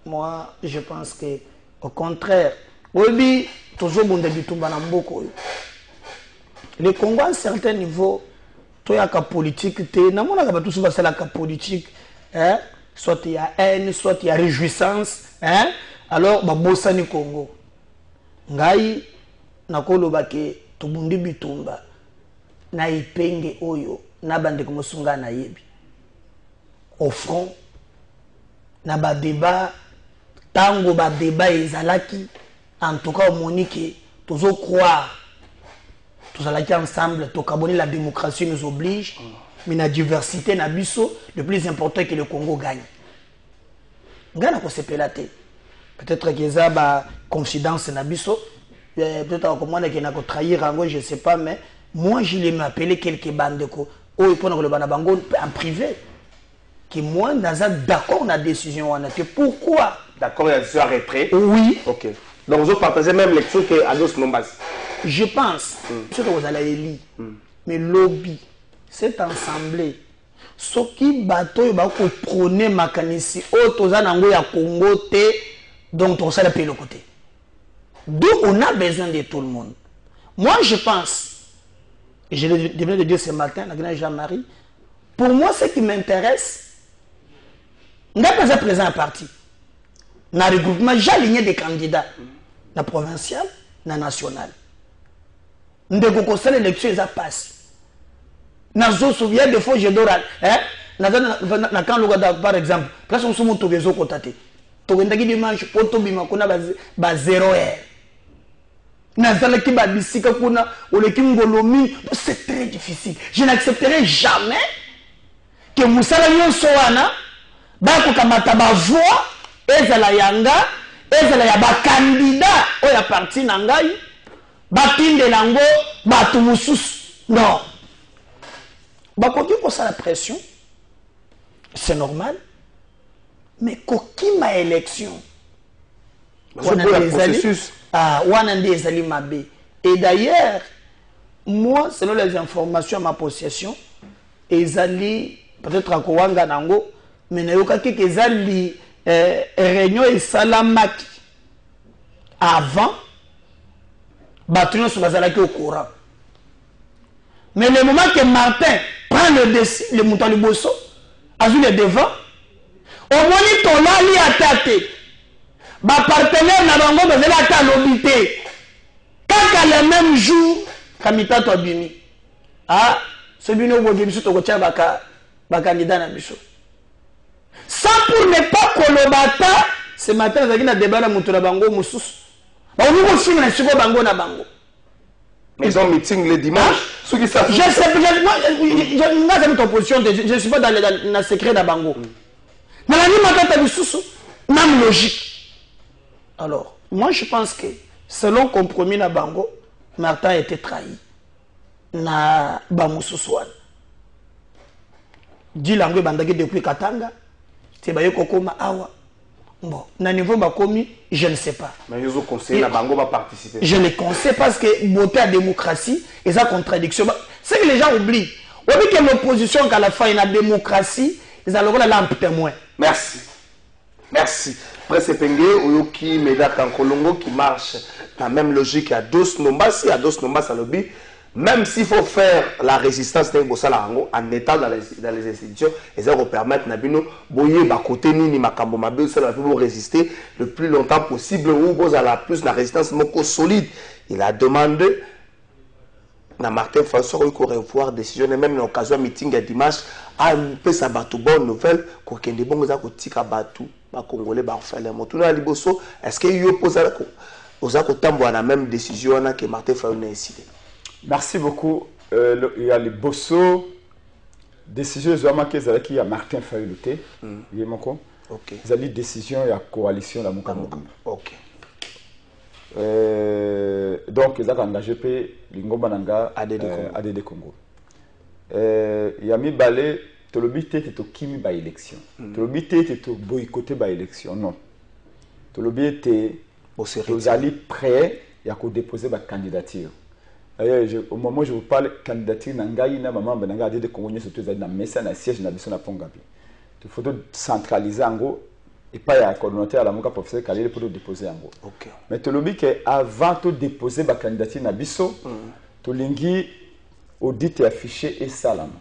moi je pense que au contraire, oui toujours bon d'habitumba Namboko. Le Congo à un certain niveau, toi il y a la politique, tu n'as pas tout souvent c'est la politique, hein? Soit il y a haine, soit il y a réjouissance, hein? Alors, bossa ni Congo. Ngai, nakolo bake, tubundi bitumba, na ipenge oyo, na bande kumosunga na yebi. Au front, na ba débat, tango ba débat ezalaki, en tout cas, Monique, toujours croire, tous allaki ensemble, tout cabonner la démocratie nous oblige. Mais la diversité, na biso, le plus important est que le Congo gagne. Ngana ko se pelate. Peut-être que ça ba confidence na biso, peut-être comment que na ko trahir ango, je sais pas, mais moi je l'ai appelé quelques bandes ko o pour le banabango en privé. Que moi naza d'accord na décision wana que pourquoi d'accord il y a décision à retrait. Oui. OK. Donc vous partagez même lecture que Ados Nombas. Je pense que vous allez lire. Mais lobby cette assemblée, ce qui bateau va prôner Makanisi, autoza nango ya Congo te, donc on s'est le le côté. Donc on a besoin de tout le monde. Moi je pense, et je venais de dire ce matin, la grande Jean-Marie, pour moi ce qui m'intéresse, n'a pas présent à parti. Dans le regroupement, j'ai aligné des candidats, la provinciale, la nationale. Nous devons faire l'élection et ça passe. Nazo souvient des fois je doral na kan loga par exemple place on somo to bezo kotate to wendaki dimanche poto bima kuna ba 0 heure na zala ki ba bisika kuna ole ki ngolomi c'est très difficile. Je n'accepterai jamais que musala nyonso wana bakokamata bavoix ezala yanga ezala ya bacandidat oyo ya parti na ngai batindela yango bato mosusu non bakoki kosala pression c'est normal mais kokima élection wana nde ezali mabe. Et d'ailleurs moi selon les informations à ma possession ezali peut-être à Kowanga nango mais nayokaki ke ezali réunion esalamaki avant bato nyonso bazalaki au courant. Mais le moment que Martin prend le mouton liboso a vu le devant au moins tolali atate ba partenaire na bango bazela ata lobité kaka le même jour kamita to bimi ah ce bino bo biso to ko tia baka candidat na biso sans pour ne pas kolobata ce matin zaki na débat na mutu na bango mususu ba obi ko sima na siko bango na bango ils ont meeting le dimanche ceux qui savent je sais je position je suis pas dans le secret na bango na la ni makata bisusu même logique. Alors moi je pense que selon compromis na bango Martin a été trahi na bamususu wana dilango bandaki depuis Katanga te baye kokoma awa bon na niveau bakomi je ne sais pas mais ils ont conseillé na bango va participer je les conseille parce que beauté à démocratie et sa contradiction c'est que les gens oublient on dit que l'opposition qu'à la fin il y a la démocratie ils allont la lampe témoin. Merci Presse Penge Oyoki Meda Kankolongo qui marche dans la même logique à Dos Nombasi à lobby. Même s'il faut faire la résistance en état dans les institutions, et ça va permettre Nabino Boye Bakote Nini Makambo Mabe, ça va pouvoir résister le plus longtemps possible ou vous avez la plus la résistance moko solide. Il a demandé na Martin François il pourrait voir décision même dans l'occasion meeting à dimanche à peu ça bateau bonne nouvelle ko kende bongo za ko tika bateau ba congolais ba faire les moto na liboso est-ce que yo posa ko oza ko tambo na même décision na que Martin François a décidé. Merci beaucoup. Il y a les Bosso décision zama ke za ki ya Martin Fayuluté yemoko OK zali décision ya coalition la Mukambo OK donc ils ont engagé l'ingomba nanga ADD Congo yami balé tolobité te to kimi ba élection tolobité te to boycotter ba élection non tolobité aux alliés prêts ya ko déposer ba candidature au moment où je vous parle candidature nangai na maman nanga ADD Congo nyo surtout na messa na siège na biso na Pongabi il faut centraliser en gros et pas à coordonnateur à la Mouka professeur Kalele pour déposer en gros. OK. Mais tu l'as dit qu'avant de déposer ma candidature na biso, tu l'as audit et affiché et salam.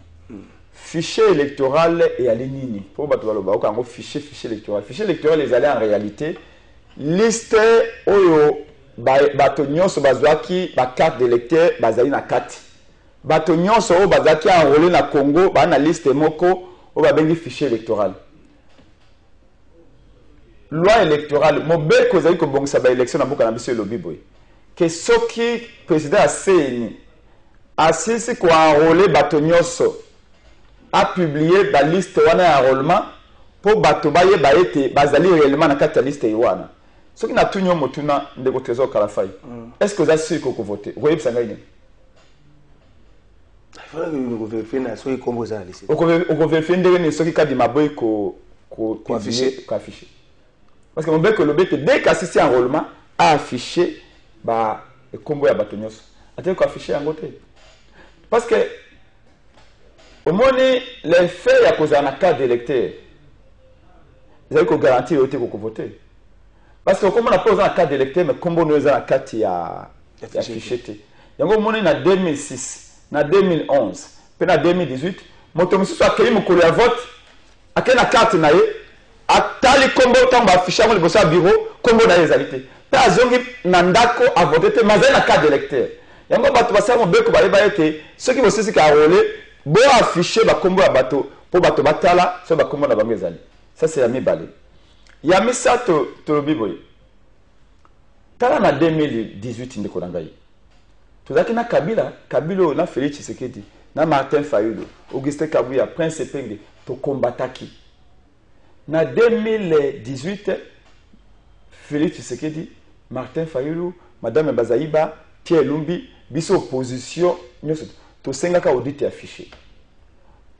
Fichier électoral et à l'inini. Pour battre le bas, on fichier électoral. Fichier électoral les allait en réalité liste oyo batonyon so bazwaki ba carte d'électeur bazali na carte. Batonyon so bazaki enrôlé na Congo ba na liste moko o ba bengi fichier électoral. Loi électorale, mon bec aux amis comme bon ça va élection dans beaucoup d'ambition lobby boy. Que ce qui président a CNI, assis quoi enrôlé Batonyoso a publié la liste wana enrôlement pour Batobaye baete bazali réellement dans la liste wana. Ce qui n'a tout nyo motuna de votre trésor Kalafai. Est-ce que vous avez su qu'on vote? Vous voyez ça gagne? Il faut que vous vérifiez na so comme vous allez. On vérifie ndenge ce qui ka di maboy ko afficher. Parce que mon bec le bec dès qu'assisté enrôlement a affiché bah le combo ya Batonyos. A-t-il qu'on affiché en côté? Parce que au moins les faits à cause d'un carte d'électeur, ils avaient qu'on garantit le qu'on voter. Parce que comme on a posé un carte d'électeur, mais combo nous a la carte ya affiché. Il y a au moins en 2006, en 2011, puis en 2018, mon tomisu soit accueilli mon collègue à vote, à quelle carte naïe. Atali combo tamba affiché le bossa bureau combo na réalité ta zongi nandako a voté mazana na carte d'électeur yango bato basa mo beko ba été ceux qui bossi ka rolé bo affiché ba combo ya bato pour bato batala so ba combo na bango ezali ça c'est yami balé yami sato tolobi boy tala na 2018 ndeko nangai tozaki na Kabila na Félix Tshisekedi na Martin Fayulu, Augustin Kabuya, Prince Penge, to combataki. Na 2018, Félix Tshisekedi, Martin Fayulu, Madame Bazaïba, Pierre Lumbi, biso opposition, to sengaka audit affiché.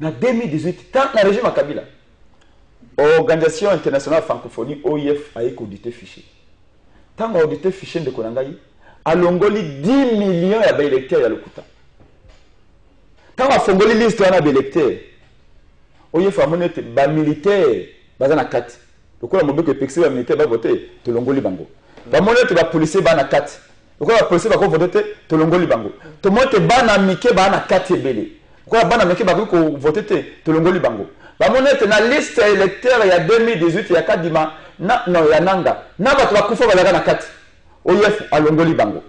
Na 2018, tant na régime Kabila, Organisation internationale francophonie OIF a audité fichier. Tant audité fichier de Konangayi, a longoli 10 millions d'électeurs à l'Okuta. Tant a fongoli liste on a d'électeurs, OIF a monnaie ba militaire, bazana 4. Le quoi la que pexé ba militaire va voter, te longoli bango. Ba monnaie ba policier ba na 4. Le quoi la policier va voter, te longoli bango. Te monte ba na mike ba na 4 belé. Quoi ba na mike ba ko voter te longoli bango. Ba monnaie na liste électeur il y a 2018 il y a 4 dima na non ya nanga. Na ba to kufa ba na 4. OIF a longoli bango.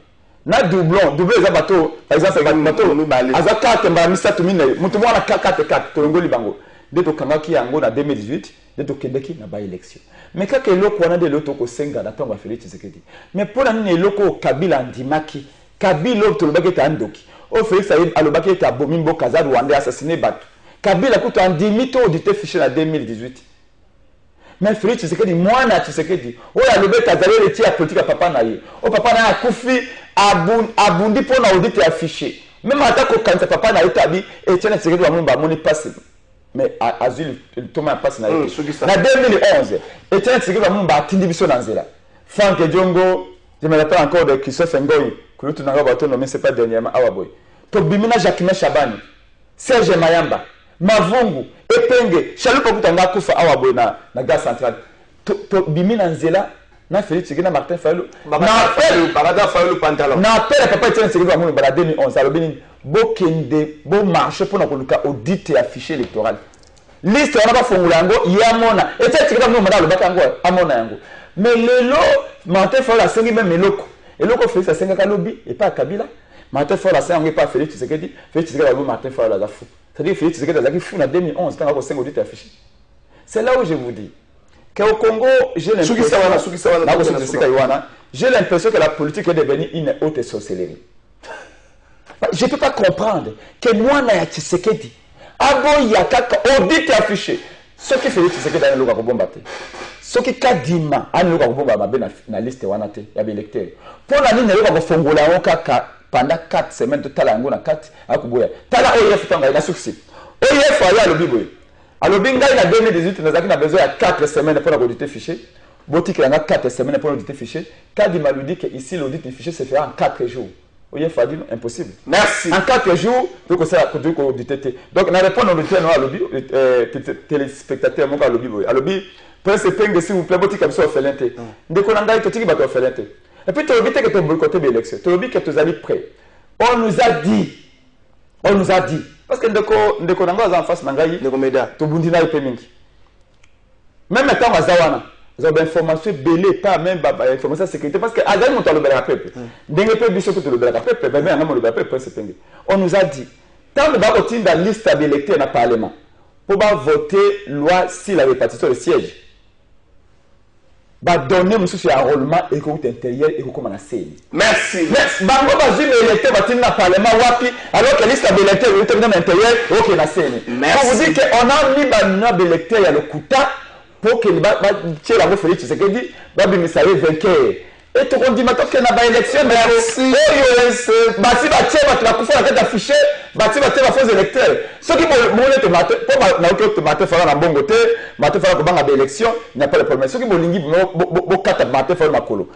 Na doublon za bateau par exemple bateau aza 4 mba misatu mine mutu mwana 4 to longoli bango. De to kangaki yango na 2018 de to kendeki na ba élection. Mais kaka eloko wana de loto ko senga na tonga Félix Tshisekedi. Mais pour la nini eloko Kabila ndimaki Kabila to lobaki ta ndoki. O Félix alobaki ta bomimbo kaza Rwanda assassiné batu. Kabila kuto andimito audité fiché en 2018. Mais Félix Tshisekedi mwana Tshisekedi oya lobe kazali le tia politique papa na ye. O papa na akufi abundi pona audité affiché. Même atako kanza papa na etabi et tiena Tshisekedi wa mumba moni passe. Mais azul Thomas passe na ye. Na 2011 et tiena Tshisekedi wa mumba atindi biso na nzela. Franck Diongo, je me rappelle encore de Christophe Ngoyi, que nous n'avons pas nommé c'est pas dernièrement Awaboy. To bimina Jacquemin Chabani, Serge Mayamba, Mavungu, Epenge, Chalupa Kutanga Kufa Awaboy na gare centrale. To bimina Nzela, na Félix Tshisekedi na Martin Fayulu. Na appel Barada Fayulu pantalon. Na appel papa Etienne Tshisekedi wa Mounou Barada 2011, alobini bokende bo marché pour na koluka audit et affiché électoral. Liste on a pas fongulango yamona. Etienne Tshisekedi wa Mounou Barada lobakango amona yango. Mais lelo Martin Fayulu a sengi même eloko. Eloko Félix a sengi kalobi et pas Kabila. Martin Fayulu a sengi pas Félix Tshisekedi. Félix Tshisekedi a Martin Fayulu a fou. C'est-à-dire Félix Tshisekedi a fou en 2011 quand on a sengi audit affiché. C'est là où je vous dis qu'au Congo, j'ai l'impression que la politique est devenue une haute sorcellerie. Je ne peux pas comprendre que moi, na Tshisekedi, abo yakaka audit affiché. Ce qui fait Tshisekedi a loka kobombate. Ce qui kadima a loka kobomba mabe na liste wanate ya électeur. Pour la ligne loka kofongola okaka pendant 4 semaines totala yango na 4 akuboya. Tala OIF tanga na succès. OIF aya lobiboye. Alors, binga il a 2018, nous avons besoin de 4 semaines pour l'audit fichier. Botik il a 4 semaines pour l'audit fichier. Kadima lui dit que ici l'audit fichier se fera en 4 jours. Oui, il faut dire impossible. Merci. En 4 jours, donc ça a audité. Donc, on répond au lobby, téléspectateurs, mon lobby. À lobby, Prince Penge, s'il vous plaît, Botik comme ça, fait l'inté. Dès qu'on a dit, tu vas faire l'inté. Et puis, tu as dit que tu as boycotté l'élection. Tu as dit que tu as dit prêt. On nous a dit. Parce que ndeko nango en face nangai ndeko meda to bundina ipemingi même étant azawana ils ont information belé pas même information sécurité parce que azali monto le bela peuple ndenge pe biso to le bela peuple mais ngamo le bela peuple c'est penge on nous a dit tant de ba otinda liste d'électeurs na parlement pour ba voter loi si la répartition de sièges ba donner monsieur sur enrôlement et écoute intérieur et comment na CENI. Merci. Bango bazui électeur batina parlement wapi alors que liste d'électeurs est dans l'intérieur OK na CENI. Pour vous dire que on a mis ba d'électeurs ya le kuta pour que ba tirer la Félix Tshisekedi ba bimisaye vainqueur. Et tout on dit maintenant que na ba élection merci. Bati ba tirer ba kufa na afficher bati ba tirer ba faux électeurs. Ce qui mo te mate pour na que te mate fera na bongo te mate fera ko banga ba élection il n'y a pas de problème. Ce qui mo lingi bo kata mate fera makolo.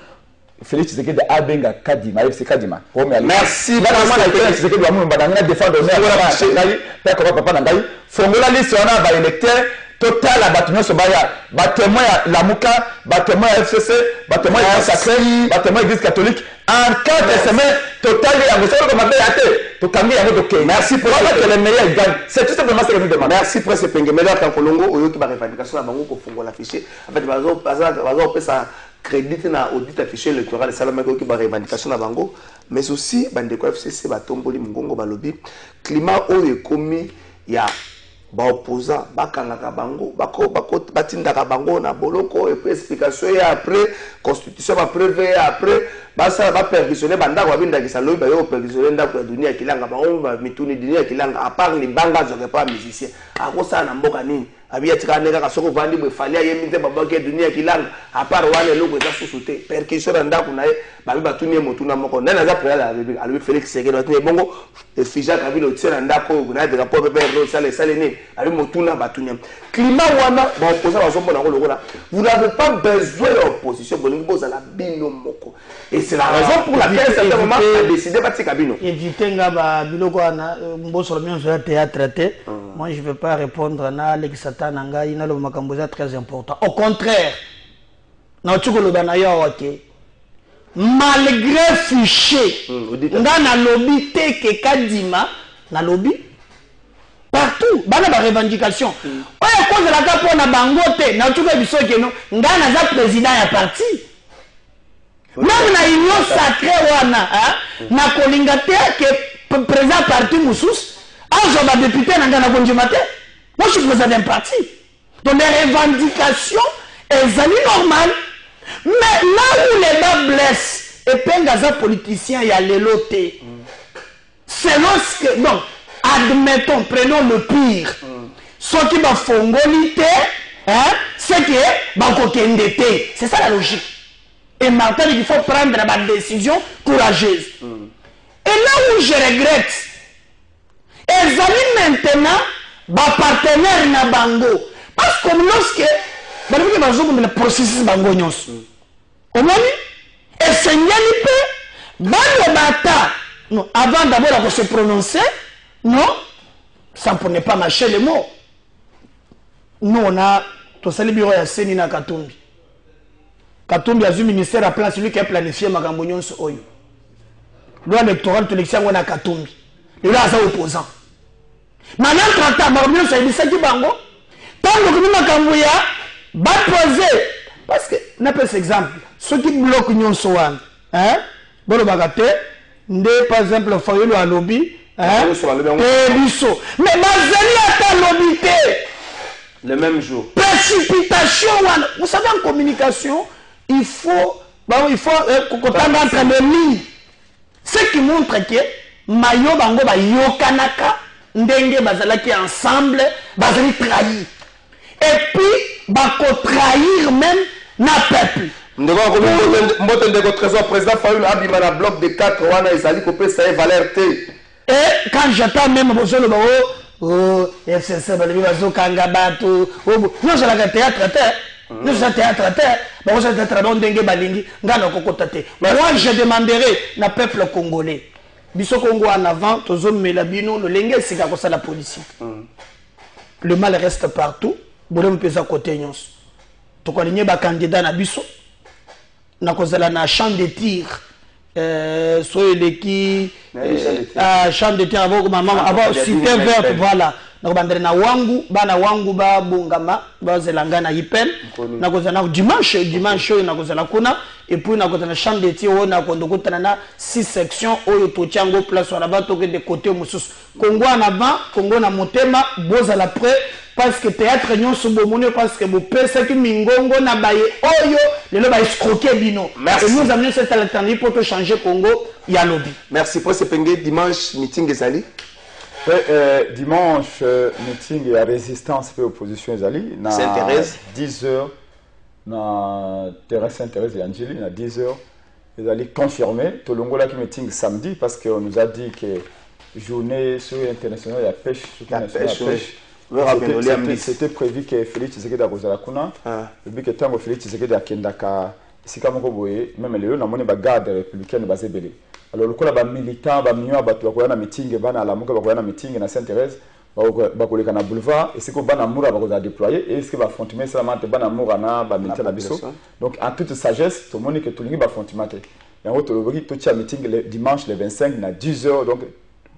Félix Tshisekedi abenga Kadima FC Kadima. Merci vraiment na Félix Tshisekedi wa mu badanga défendre ngai papa papa ngai fongola liste on a ba électeur total à bâtiment sur Baya, bâtiment à la Mouka, bâtiment à FCC, bâtiment à Sacré, bâtiment à l'Église catholique, en 4 semaines, total, merci pour que les meilleurs gagnent. C'est tout simplement ce que nous demandons. Merci pour ce penge. Meilleur qu'en Colombo, au qui va revendication à Bango pour fongola affiché. En fait, on peut ça créditer na audit affiché électoral et Salamako qui va revendication à Bango, mais aussi Bandeko FCC, Batomboli, Mungongo, Balobi, climat où est commis, il y a baopposant bakangaka bango batindaka bango na boloko et puis explication et après constitution ba prévé après basa ba perquisitionner bandako babindakisa lobi ba yo perquisitionner ndako ya dunia kilanga bango ba mituni dunia kilanga à part les bangas je pas musicien akosa na mboka nini abia tika neka kasoko vandi bwe fali ayemite babake dunia kilanga à part wane loko za susute perquisition ndako na babi batuni motuna moko nana za préala albi Félix Sekelo tuni bongo fija kabilo tsena ndako na de rapport bébé ro sale ni albi motuna batunya climat wana ba opposant bazomona ngo lokola vous n'avez pas besoin d'opposition bolingi bozala bino moko et c'est la raison pour laquelle certains moments a décidé batika bino éviter ngaba biloko wana mboso le sur théâtre té moi je vais pas répondre na Alex Satan ngai na lo makambo za très important au contraire na tshukolo bana yo ok malgré fiché nga na lobby te ke kadima na lobby partout bana ba revendication oya cause la ka pona bango te na tshukolo biso ke no nga na za président ya parti même na union sacrée wana na kolinga te ke président parti musus azo ba député na nga na konjima te moi je suis président d'un parti donc les revendications elles sont normales. Mais là où les bas blessent, et pengaza politicien y a l'éloté. C'est lorsque, non, admettons, prenons le pire. Ce qui va fongolité, c'est que va kokendete. C'est ça la logique. Et maintenant, il faut prendre ma décision courageuse. Et là où je regrette, ils ont maintenant ma partenaire na bango. Parce que lorsque le processus bango nyos. Omoni et segnali pe bando bata. Non, avant d'abord de se prononcer, non, ça ne pas mâcher les mots. Nous on a tout ça le bureau ya Seni na Katumbi. Katumbi a eu ministère à place celui qui a planifié makambo nyonso oyo. Loi électorale to l'élection na Katumbi. Il a ça opposant. Maintenant tractat makambo nyonso ebisa ki bango. Tant que makambo ya ba poser parce que n'a pas cet exemple ceux qui bloquent union soan bolo bagate ndé par exemple Fayulu à lobby biso mais bazali ata lobby le même jour précipitation vous savez en communication il faut kotanga entre les lignes ce qui montre que mayo bango ba yokanaka ndenge bazalaki ensemble bazali trahi. Et puis, bah, trahir même na peuple. Mbote ndeko trésor président Fayulu abima na bloc de 4 wana ezali kopé ça valeur T. Et quand j'attends même bozolo ba oh FCC ba bazo kanga bato non je la théâtre terre nous ça théâtre terre ba on ça théâtre don ndenge balingi ngana kokota te. Moi je demanderai na peuple congolais biso Congo en avant tozo melabino le lenge sika ko ça la politique. Le mal reste partout. Bolem pesa côté nyos to ko ligné ba candidat na biso na kozala na champ de tir so eleki champ de tir avant avant cité verte voilà na bandere na wangu bana wangu ba bungama ba zelanga na ipel na kozala dimanche na kozala kuna et puis na kozala champ de tir on a kondokutana na 6 sections oyo to tiango place on va toquer de côté mususu Congo en avant Congo na motema bozala près parce que théâtre nyonso bomone parce que vous pensez que mingongo na baye oyo lelo ba escroquer bino. Et nous amener cette alternative pour changer Congo ya lobby. Merci pour ce pengue dimanche meeting ezali. Dimanche meeting ya résistance et opposition ezali na Sainte-Thérèse 10h na terrain Sainte-Thérèse ya Njili na 10h ezali confirmé to longola ki meeting samedi parce que on nous a dit que journée sur internationale ya pêche c'était prévu que Félix Tshisekedi akozala kuna et puis que tango Félix Tshisekedi akendaka sika moko boye même lelo na moni ba garde républicaine bazebele alors lokola ba militant ba mio bato bakoya na meeting bana ala moka bakoya na meeting na Sainte-Thérèse bakoleka na boulevard et siko bana mura bakoza déployer et ce que ba frontimer seulement te bana mura na ba militant na biso donc en toute sagesse to moni que to lingi ba frontimer te yango to lobi to tia meeting le dimanche le 25 na 10h donc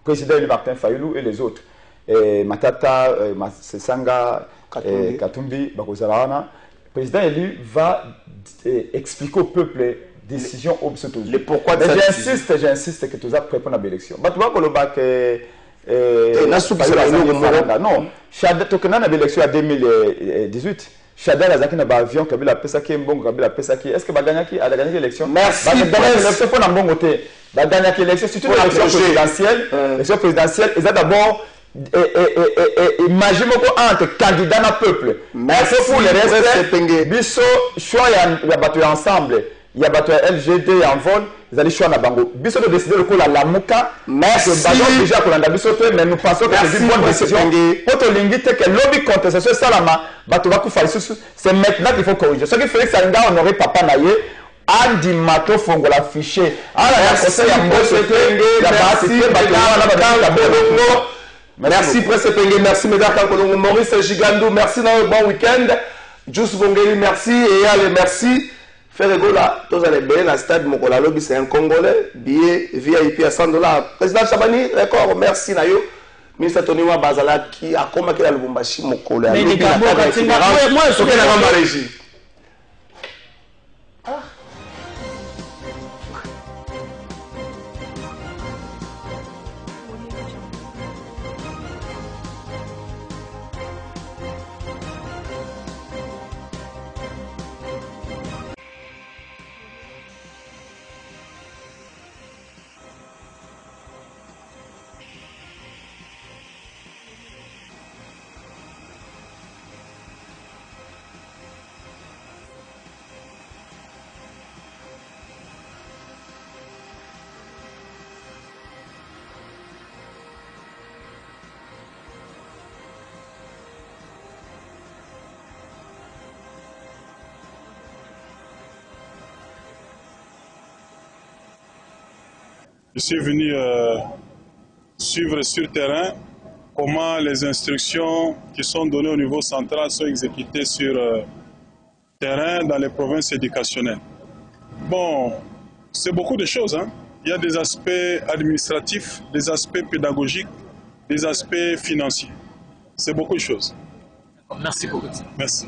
président Martin Fayulu et les autres et Matata Sesanga Katumbi Bakozalana président élu va expliquer au peuple décision obsolète. Le pourquoi de j'insiste que tu as préparé l'élection. Bah tu vois que le bac non, Chada, tokena na élection en 2018. Chada Lazaki na avion Kabila Pesaki Mbongo Kabila Pesaki. Est-ce que va gagner qui a gagné l'élection? Merci. L'élection pour Mbongo te. Va gagner l'élection surtout l'élection présidentielle. L'élection présidentielle, et d'abord imagine entre candidats na peuple. Merci pour le reste. Biso choix ya battu ensemble. Il y a battu LGD en vol. Ils allaient choisir na bango. Biso de décider le coup la Lamuka. Merci. Déjà pour l'anda biso mais nous pensons que c'est une bonne décision. Pour te l'inviter que lobby contestation salama, battu va faire c'est maintenant qu'il faut corriger. Ce qui fait que ça on aurait papa naïe. Andi mato fongo la fichier. Merci Presse Penge, merci Médard Kankolongo, Maurice Gigandou, merci dans le bon week-end. Just Bongeli, merci et allez, merci. Ferregola, tous allez bien, la stade Mokola Lobby, c'est un Congolais, billet VIP à $100. Président Chabani, record, merci Nayo. Ministre Toniwa Bazala qui a combattu la Lubumbashi Mokola. Mais les Gambo, moi je suis dans la régie. Je suis venu suivre sur terrain comment les instructions qui sont données au niveau central sont exécutées sur terrain dans les provinces éducationnelles. Bon, c'est beaucoup de choses, hein. Il y a des aspects administratifs, des aspects pédagogiques, des aspects financiers. C'est beaucoup de choses. Merci beaucoup. Merci.